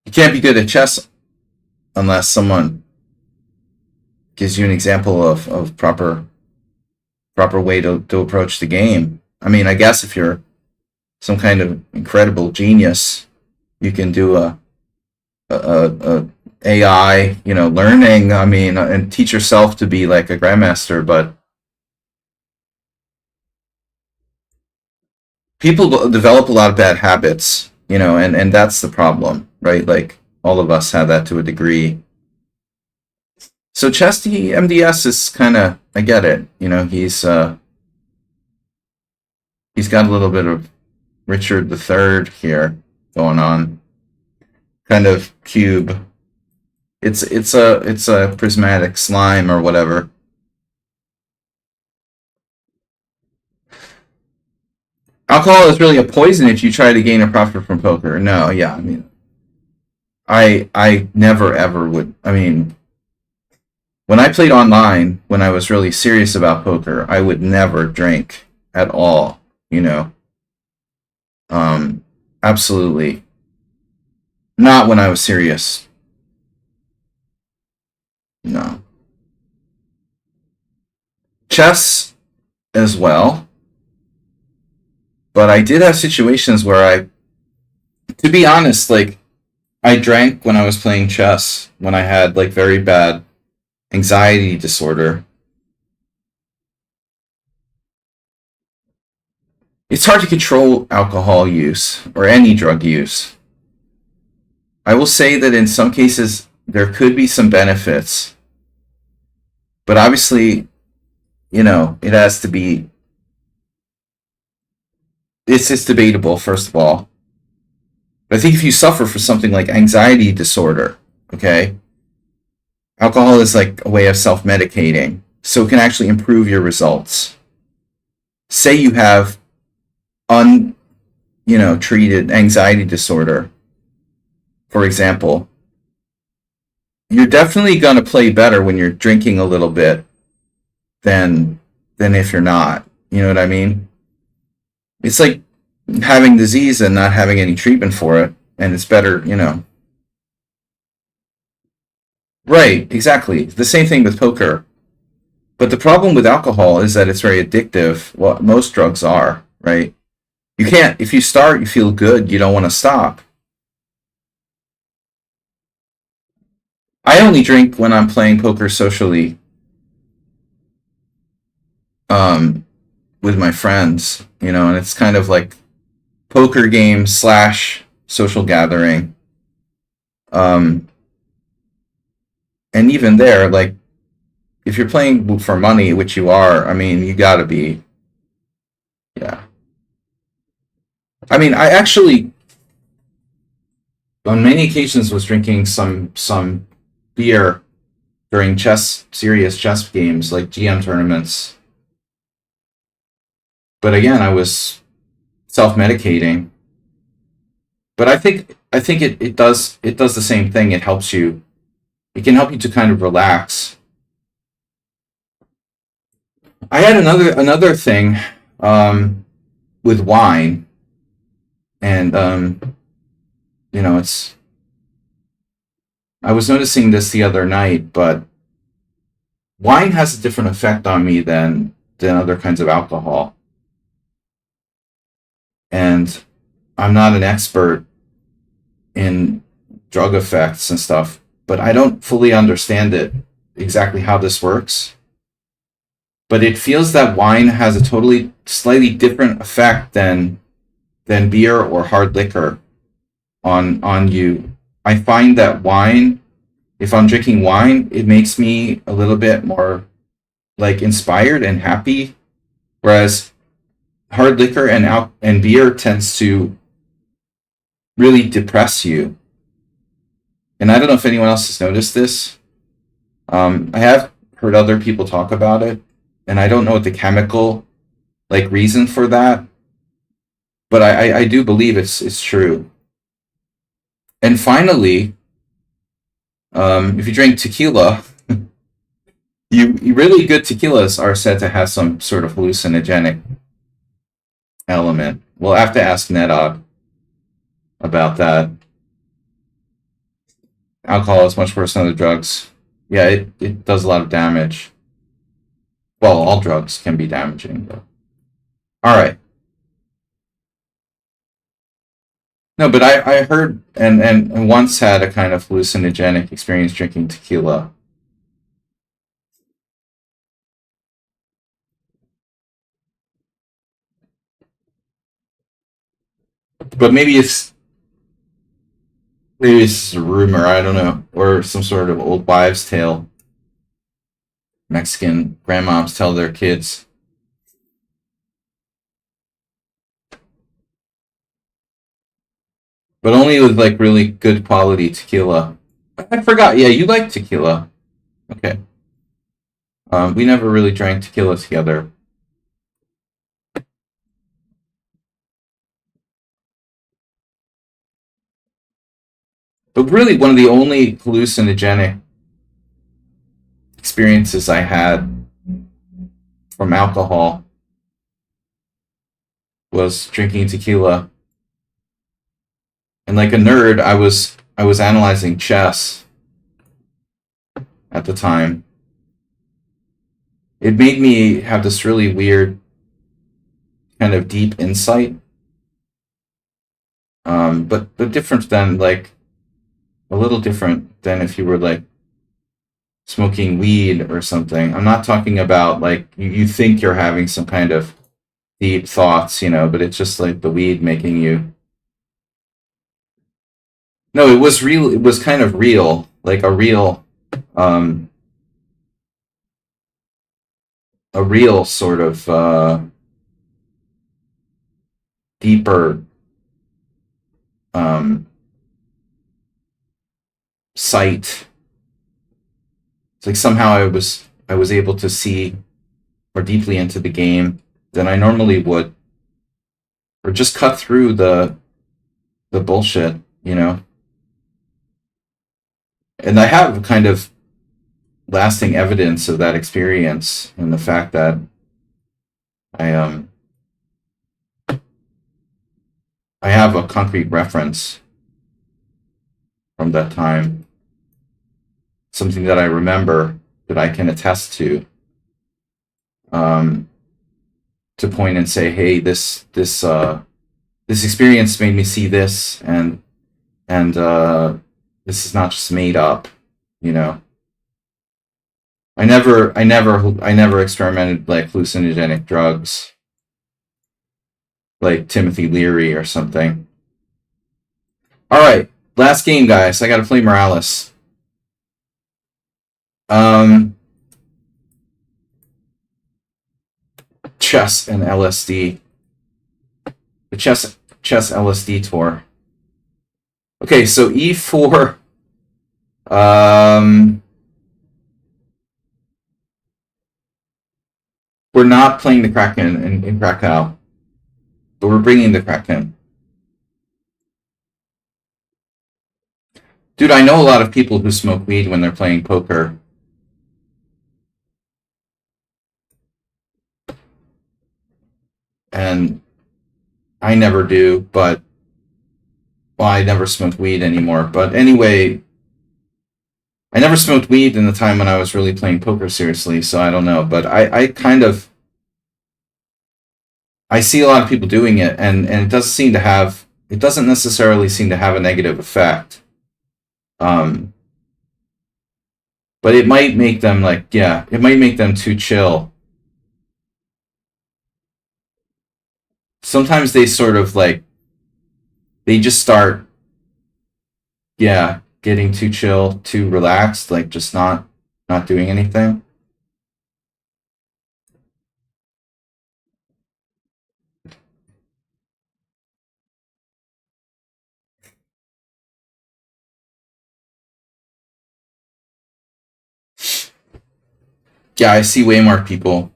You can't be good at chess unless someone gives you an example of proper way to approach the game. I mean, I guess if you're some kind of incredible genius, you can do a AI, you know, learning. I mean, and teach yourself to be like a grandmaster. But people develop a lot of bad habits, you know, and that's the problem, right? Like all of us have that to a degree. So Chesty MDS is kind of, I get it. You know, he's got a little bit of Richard III here going on, kind of cube. It's a prismatic slime or whatever. Alcohol is really a poison if you try to gain a profit from poker. No, yeah, I mean, I never ever would. I mean, when I played online, when I was really serious about poker, I would never drink at all. You know, um, absolutely not when I was serious. No, chess as well, but I did have situations where to be honest, like I drank when I was playing chess when I had like very bad anxiety disorder. It's hard to control alcohol use or any drug use. I will say that in some cases there could be some benefits, but obviously, you know, it has to be. It's just debatable, first of all. But I think if you suffer from something like anxiety disorder, okay, alcohol is like a way of self medicating, so it can actually improve your results. Say you have treated anxiety disorder, for example, you're definitely going to play better when you're drinking a little bit than if you're not. You know what I mean? It's like having disease and not having any treatment for it, and it's better, you know. Right, exactly. The same thing with poker. But the problem with alcohol is that it's very addictive. Well, most drugs are, right? You can't, if you start, you feel good, you don't want to stop. I only drink when I'm playing poker socially, um, with my friends, you know, and it's kind of like poker game slash social gathering. Um, and even there, like, if you're playing for money, which you are, I mean, you gotta be, yeah. I mean, I actually, on many occasions, was drinking some beer during serious chess games, like GM tournaments. But again, I was self medicating. But I think it does the same thing. It helps you. It can help you to kind of relax. I had another thing, um, with wine, and it's. I was noticing this the other night, but wine has a different effect on me than other kinds of alcohol, and I'm not an expert in drug effects and stuff, but I don't fully understand it exactly how this works. But it feels that wine has a totally slightly different effect than beer or hard liquor on you. I find that wine, if I'm drinking wine, it makes me a little bit more like inspired and happy, whereas hard liquor and beer tends to really depress you. And I don't know if anyone else has noticed this. I have heard other people talk about it, and I don't know what the chemical like reason for that, but I do believe it's true. And finally, if you drink tequila, you really good tequilas are said to have some sort of hallucinogenic element. We'll have to ask Nedog about that. Alcohol is much worse than other drugs. Yeah, it does a lot of damage. Well, all drugs can be damaging, but all right. No, but I heard and once had a kind of hallucinogenic experience drinking tequila. But maybe it's Maybe it's a rumor, I don't know, or some sort of old wives' tale. Mexican grandmoms tell their kids. But only with like really good quality tequila. I forgot. Yeah, you like tequila. Okay. We never really drank tequila together. But really, one of the only hallucinogenic experiences I had from alcohol was drinking tequila. And like a nerd, I was analyzing chess at the time. It made me have this really weird kind of deep insight. But different than like a little different than if you were like smoking weed or something. I'm not talking about like you think you're having some kind of deep thoughts, but it's just like the weed making you. No, it was real. It was kind of real, like um, a real sort of deeper um, sight. It's like somehow I was able to see more deeply into the game than I normally would, or just cut through the bullshit, And I have kind of lasting evidence of that experience and the fact that I I have a concrete reference from that time, something that I remember that I can attest um, to point and say, hey, this experience made me see this, and this is not just made up, you know. I never experimented like hallucinogenic drugs, like Timothy Leary or something. All right, last game, guys. I got to play Morales. Um, Chess and LSD. The chess LSD tour. Okay, so E4. Um, we're not playing the Kraken in Krakow, but we're bringing the Kraken. Dude, I know a lot of people who smoke weed when they're playing poker. And I never do, but well, I never smoked weed anymore. But anyway, I never smoked weed in the time when I was really playing poker seriously, so I don't know. But I kind of I see a lot of people doing it, and it doesn't necessarily seem to have a negative effect. Um, but it might make them like, yeah, it might make them too chill. Sometimes they sort of like they just start, yeah, getting too chill, too relaxed, like just not doing anything. Yeah, I see way more people.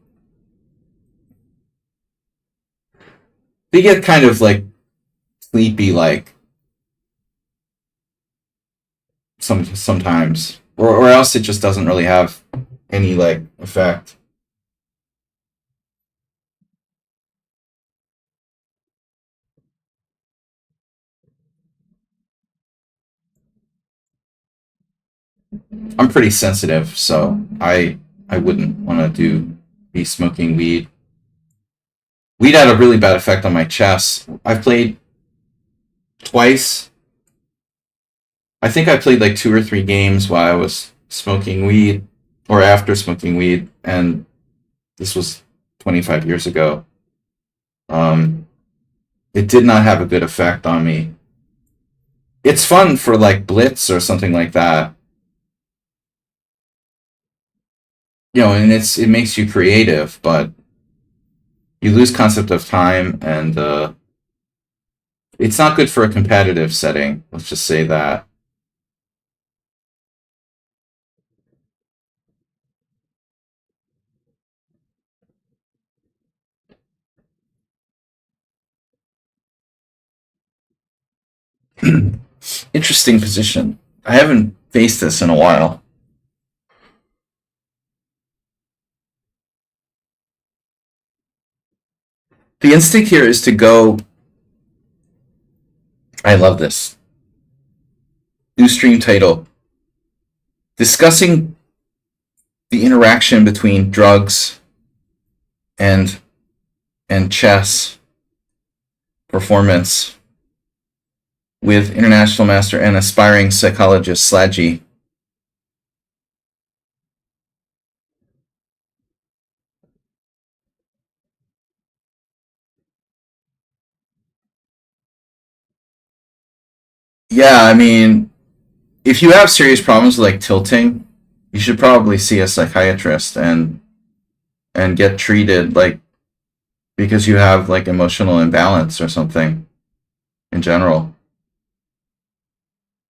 They get kind of like sleepy, like sometimes, or else it just doesn't really have any like effect. I'm pretty sensitive, so I wouldn't want to be smoking weed. Weed had a really bad effect on my chest. I've played twice. I think I played like 2 or 3 games while I was smoking weed or after smoking weed, and this was 25 years ago. Um, it did not have a good effect on me. it's fun for like blitz or something like that. And it makes you creative, but you lose concept of time, and it's not good for a competitive setting. Let's just say that. Interesting position. I haven't faced this in a while. The instinct here is to go. I love this. New stream title: discussing the interaction between drugs and chess performance with international master and aspiring psychologist Sladgy. Yeah, I mean, if you have serious problems with like tilting, you should probably see a psychiatrist and get treated, like, because you have like emotional imbalance or something in general.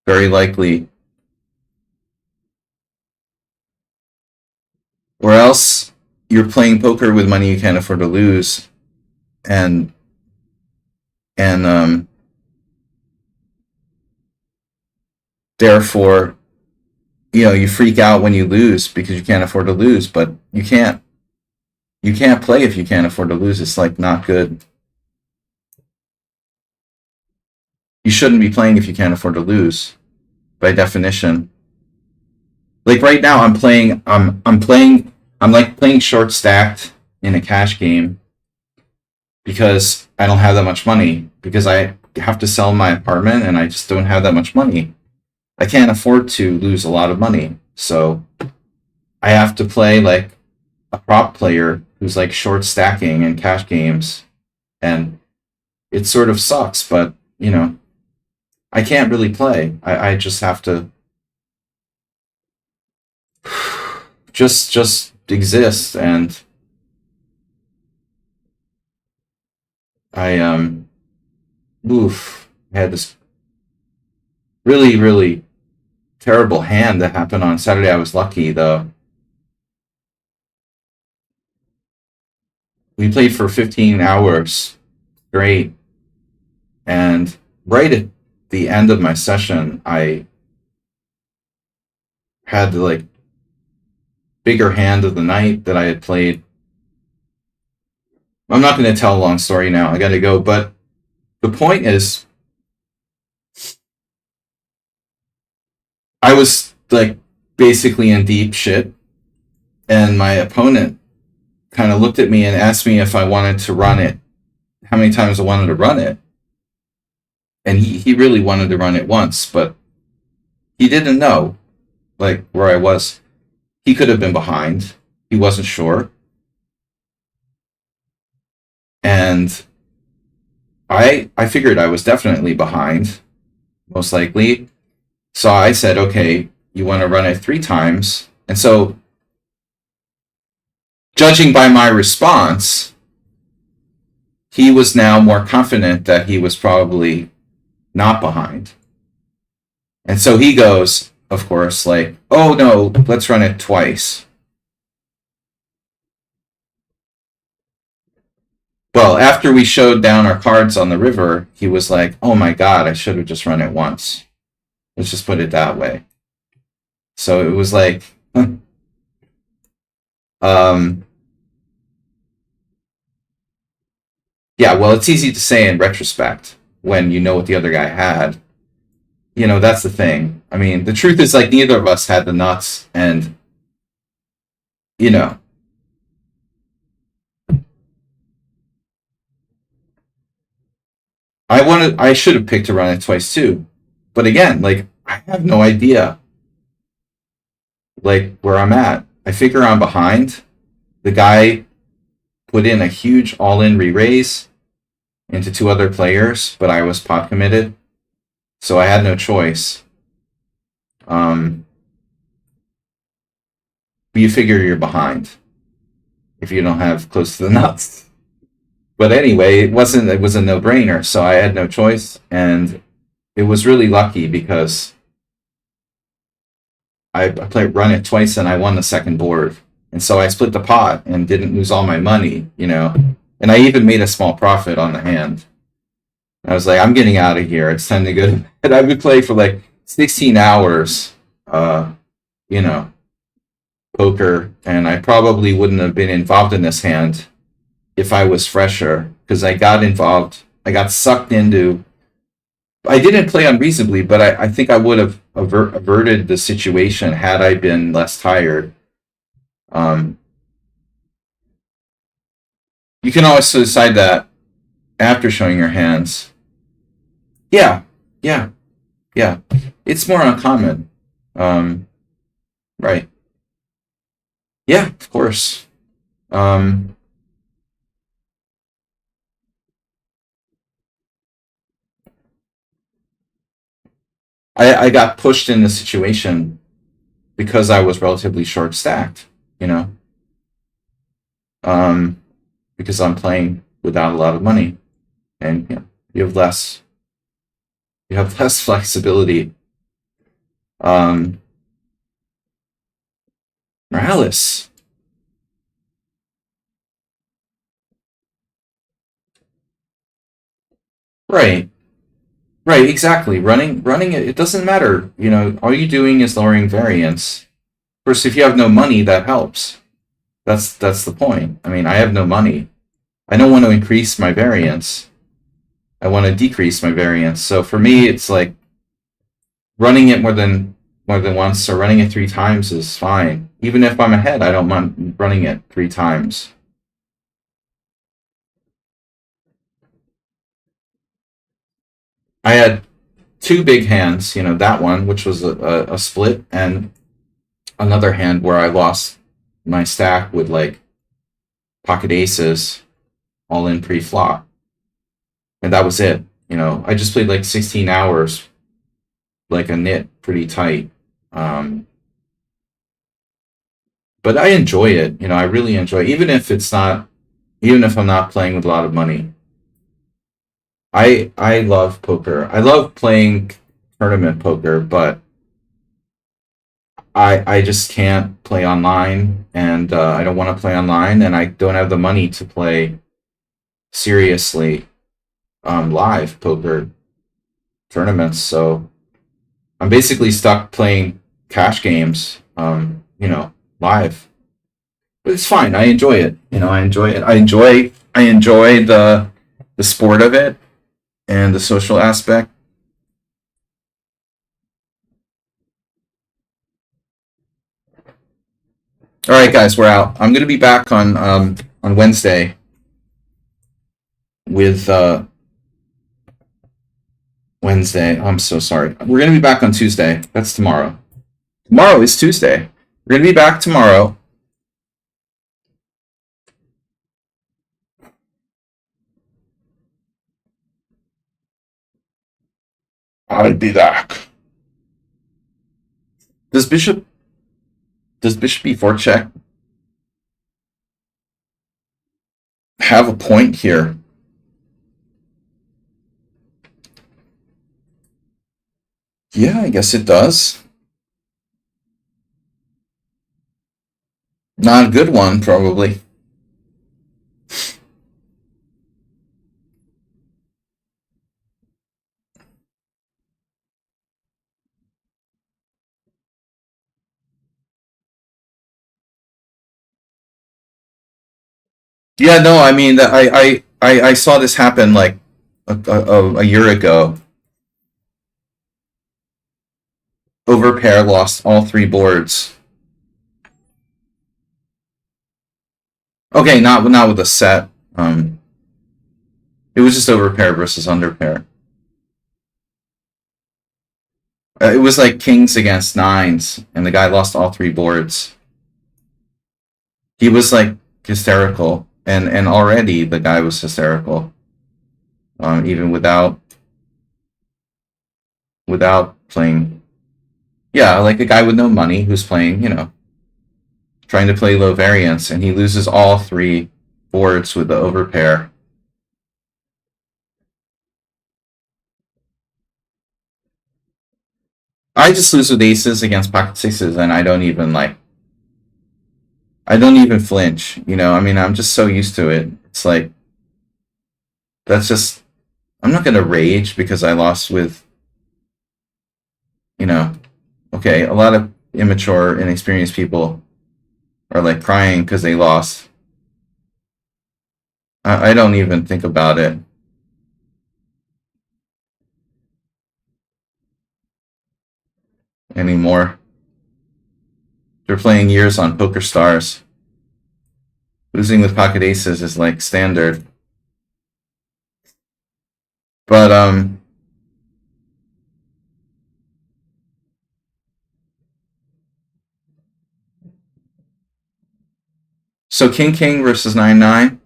Very likely. Or else you're playing poker with money you can't afford to lose, and and therefore, you freak out when you lose because you can't afford to lose, but you can't play if you can't afford to lose. It's like not good. You shouldn't be playing if you can't afford to lose, by definition. Like right now, I'm like playing short stacked in a cash game because I don't have that much money, because I have to sell my apartment and I just don't have that much money. I can't afford to lose a lot of money, so I have to play like a prop player who's like short stacking in cash games, and it sort of sucks, but I can't really play. I just have to just exist, and I I had this really, really terrible hand that happened on Saturday. I was lucky though. We played for 15 hours straight, and right at the end of my session, I had the like bigger hand of the night that I had played. I'm not going to tell a long story now. I got to go, but the point is, I was like basically in deep shit, and my opponent kind of looked at me and asked me if I wanted to run it, how many times I wanted to run it. And he really wanted to run it once, but he didn't know like where I was. He could have been behind. He wasn't sure. And I figured I was definitely behind, most likely. So I said, okay, you want to run it 3 times. And so, judging by my response, he was now more confident that he was probably not behind. And so he goes, of course, like, oh no, let's run it twice. Well, after we showed down our cards on the river, he was like, oh my God, I should have just run it once. Let's just put it that way. So it was like, yeah, well, it's easy to say in retrospect when you know what the other guy had. That's the thing. I mean, the truth is, like, neither of us had the nuts, and, you know, I should have picked to run it twice too. But again, like, I have no idea, like, where I'm at. I figure I'm behind. The guy put in a huge all-in re-raise into 2 other players, but I was pot committed. So I had no choice. But you figure you're behind if you don't have close to the nuts. But anyway, it was a no brainer, so I had no choice, and it was really lucky because I played run it twice and I won the second board, and so I split the pot and didn't lose all my money, and I even made a small profit on the hand. I was like, I'm getting out of here. It's time to go. And I would play for like 16 hours, uh, you know, poker, and I probably wouldn't have been involved in this hand if I was fresher because I got involved. I got sucked into. I didn't play unreasonably, but I think I would have averted the situation had I been less tired. Um, you can also decide that after showing your hands. Yeah, yeah, yeah. It's more uncommon. Um, right. Yeah, of course. Um, I got pushed in the situation because I was relatively short stacked, you know, um, because I'm playing without a lot of money, and you have less you have less flexibility. Um, Morales, right, right, exactly. Running it, it doesn't matter. All you're doing is lowering variance. Of course, if you have no money, that helps. That's the point. I mean, I have no money. I don't want to increase my variance. I want to decrease my variance. So for me, it's like running it more than once or running it three times is fine. Even if I'm ahead, I don't mind running it three times. I had two big hands, that one, which was a split, and another hand where I lost my stack with like pocket aces all in pre flop. And that was it. I just played like 16 hours, like a nit, pretty tight. Um, but I enjoy it. I really enjoy it. Even if I'm not playing with a lot of money. I love poker. I love playing tournament poker, but I just can't play online, and I don't want to play online, and I don't have the money to play seriously live poker tournaments. So I'm basically stuck playing cash games, live. But it's fine. I enjoy it. I enjoy it. I enjoy the sport of it and the social aspect. All right, guys, we're out. I'm gonna be back on Wednesday with Wednesday. I'm so sorry. We're gonna be back on Tuesday. That's tomorrow. Tomorrow is Tuesday. We're gonna be back tomorrow. I'll be back. Does Bishop does Bishop E4 check have a point here? Yeah, I guess it does. Not a good one, probably. Yeah, no, I mean, I saw this happen like a year ago. Overpair lost all three boards. Okay, not with a set. It was just overpair versus underpair. It was like kings against nines, and the guy lost all three boards. He was like hysterical, and already the guy was hysterical. Even without without playing. Yeah, like a guy with no money who's playing, trying to play low variance, and he loses all three boards with the overpair. I just lose with aces against pocket sixes, and I don't even flinch. I mean, I'm just so used to it. It's like that's just. I'm not gonna rage because I lost with, you know. Okay, a lot of immature, inexperienced people are like crying because they lost. I don't even think about it anymore. They're playing years on Poker Stars. Losing with pocket aces is like standard. But so King versus 9-9.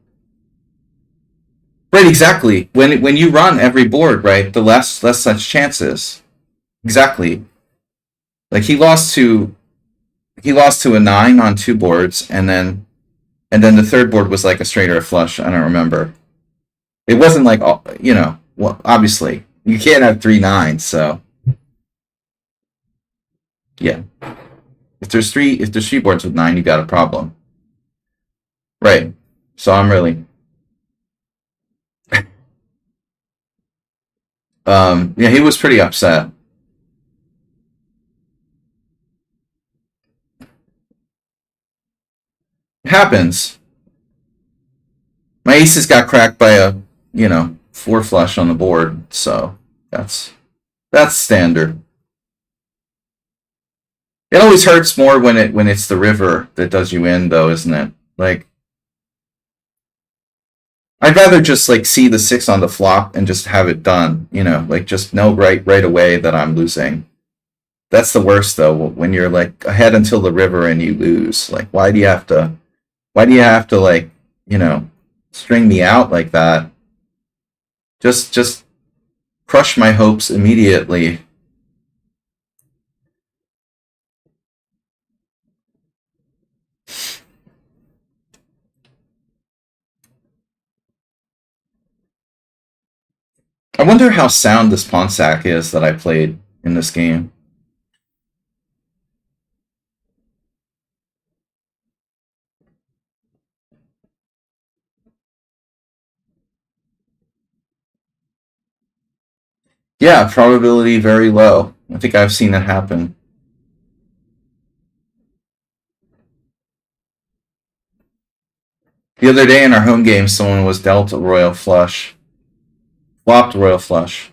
Right, exactly. When you run every board, right, the less such chances. Exactly. Like he lost to a 9 on two boards, and then the third board was like a straight or a flush. I don't remember. It wasn't like well, obviously you can't have 3 9s, so yeah. If there's three boards with 9, you got a problem. Right. So I'm really yeah, he was pretty upset. It happens. My aces got cracked by a, four flush on the board, so that's that's standard. It always hurts more when it's the river that does you in, though, isn't it? Like I'd rather just like see the 6 on the flop and just have it done, like just know right away that I'm losing. That's the worst though, when you're like ahead until the river and you lose. Like why do you have to like, you know, string me out like that? Just crush my hopes immediately. I wonder how sound this pawn sack is that I played in this game. Yeah, probability very low. I think I've seen it happen. The other day in our home game, someone was dealt a royal flush, flopped royal flush.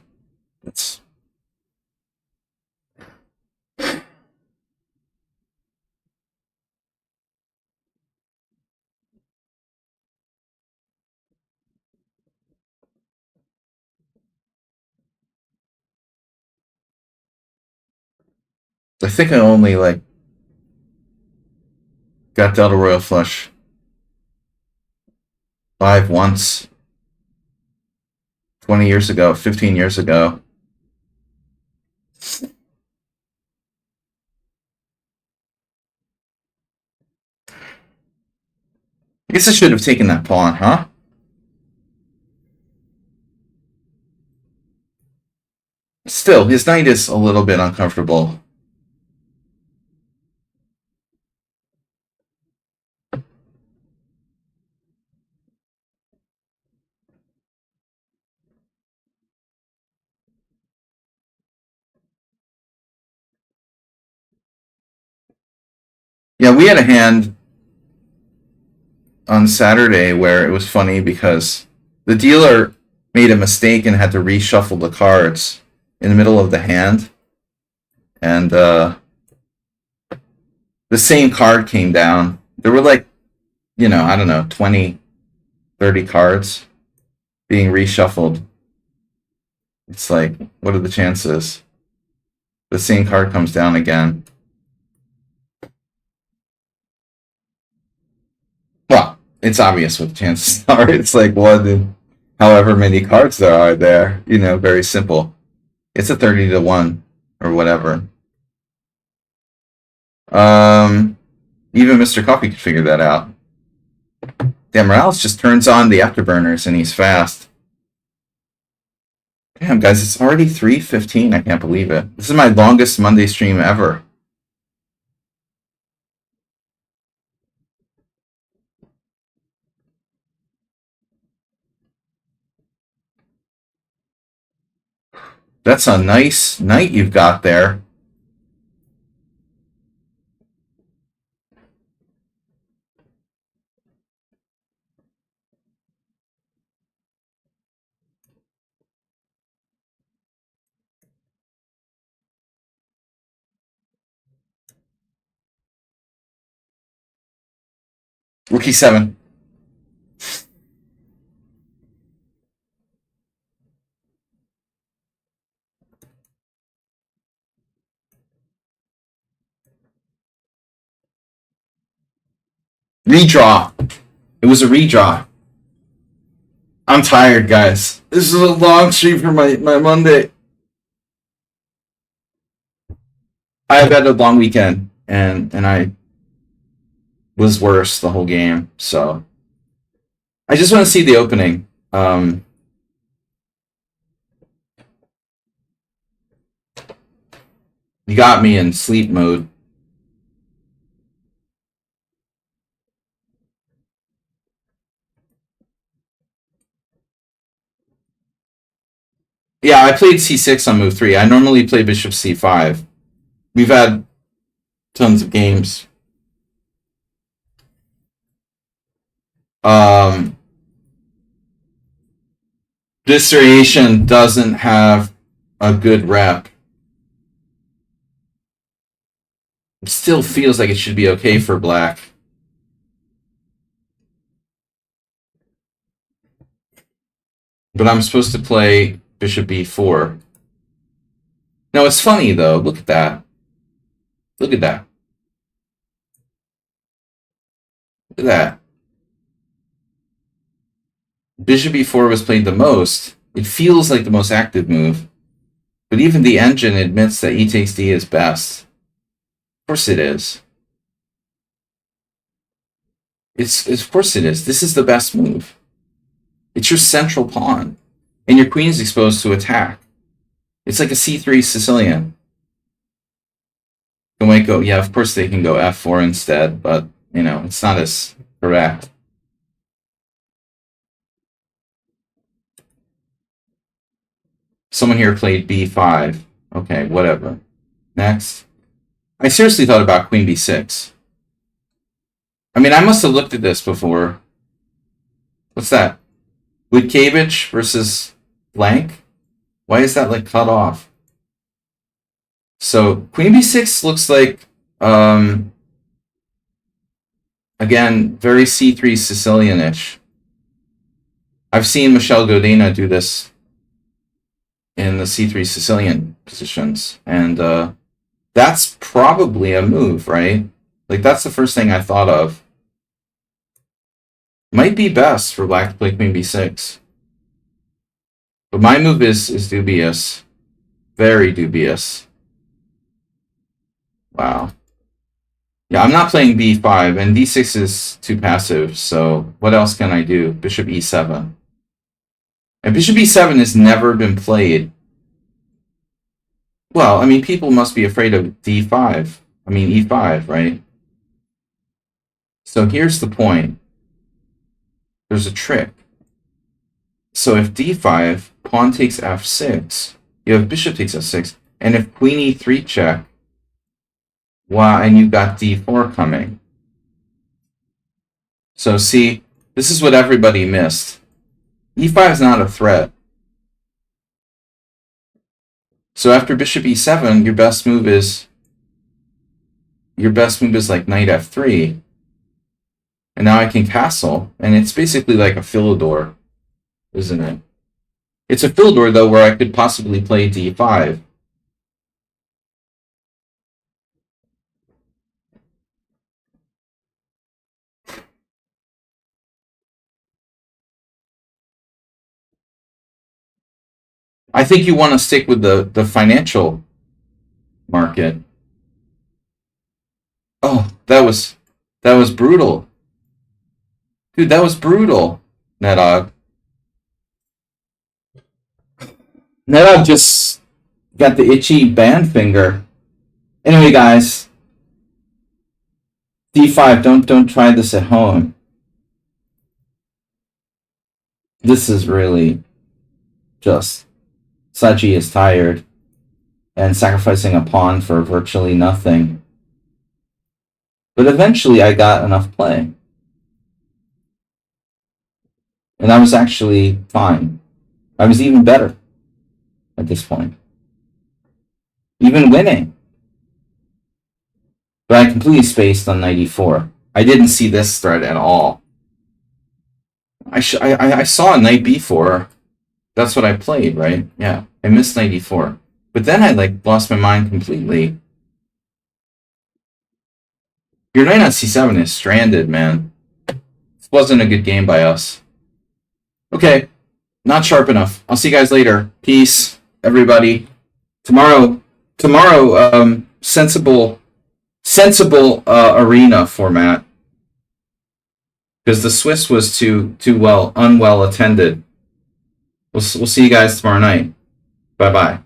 It's I think I only like got dealt a royal flush live once, 20 years ago, 15 years ago. I guess I should have taken that pawn, huh? Still, his knight is a little bit uncomfortable. Yeah, we had a hand on Saturday where it was funny because the dealer made a mistake and had to reshuffle the cards in the middle of the hand, and the same card came down. There were like, I don't know, 20, 30 cards being reshuffled. It's like, what are the chances? The same card comes down again. Well, it's obvious what the chances are. It's like one in however many cards there are there. Very simple. It's a 30-1 or whatever. Even Mr. Coffee could figure that out. Damn, Morales just turns on the afterburners and he's fast. Damn, guys, it's already 3:15. I can't believe it. This is my longest Monday stream ever. That's a nice knight you've got there. Rook e7. Redraw. It was a redraw. I'm tired, guys. This is a long stream for my Monday. I've had a long weekend, and I was worse the whole game. So I just want to see the opening. You got me in sleep mode. Yeah, I played c6 on move 3. I normally play bishop c5. We've had tons of games. This variation doesn't have a good rep. It still feels like it should be okay for black. But I'm supposed to play bishop b4. No, it's funny though. Look at that. Look at that. Look at that. Bishop e4 was played the most. It feels like the most active move. But even the engine admits that e takes d is best. Of course it is. Of course it is. This is the best move. It's your central pawn. And your queen is exposed to attack. It's like a c3 Sicilian. They might go, yeah, of course they can go f4 instead, but, you know, it's not as correct. Someone here played b5. Okay, whatever. Next. I seriously thought about queen b6. I mean, I must have looked at this before. What's that? Witkevich versus blank? Why is that, like, cut off? So, queen b6 looks like, again, very c3 Sicilian-ish. I've seen Michel Godina do this in the c3 Sicilian positions, and that's probably a move, right? Like, that's the first thing I thought of. Might be best for black to play queen b6. But my move is dubious. Very dubious. Wow. Yeah, I'm not playing b5, and d6 is too passive, so what else can I do? Bishop e7. And bishop e7 has never been played. Well, I mean, people must be afraid of d5. I mean, e5, right? So here's the point. There's a trick. So if d5, pawn takes f6, you have bishop takes f6, and if queen e3 check, wow, and you've got d4 coming. So see, this is what everybody missed. e5 is not a threat. So after bishop e7, your best move is like knight f3. And now I can castle, and it's basically like a Philidor, isn't it? It's a Philidor, though, where I could possibly play d5. I think you want to stick with the financial market. Oh, that was brutal. Dude, that was brutal. Nedog. Nedog just got the itchy band finger. Anyway, guys, D5. Don't try this at home. This is really just Saji is tired and sacrificing a pawn for virtually nothing. But eventually, I got enough play, and I was actually fine. I was even better at this point, even winning. But I completely spaced on 94. I didn't see this thread at all. I saw knight b4. That's what I played, right? Yeah, I missed 94. But then I lost my mind completely. Your knight on c7 is stranded, man. This wasn't a good game by us. Okay, not sharp enough. I'll see you guys later. Peace, everybody. Tomorrow, sensible arena format, because the Swiss was too unwell attended. We'll see you guys tomorrow night. Bye bye.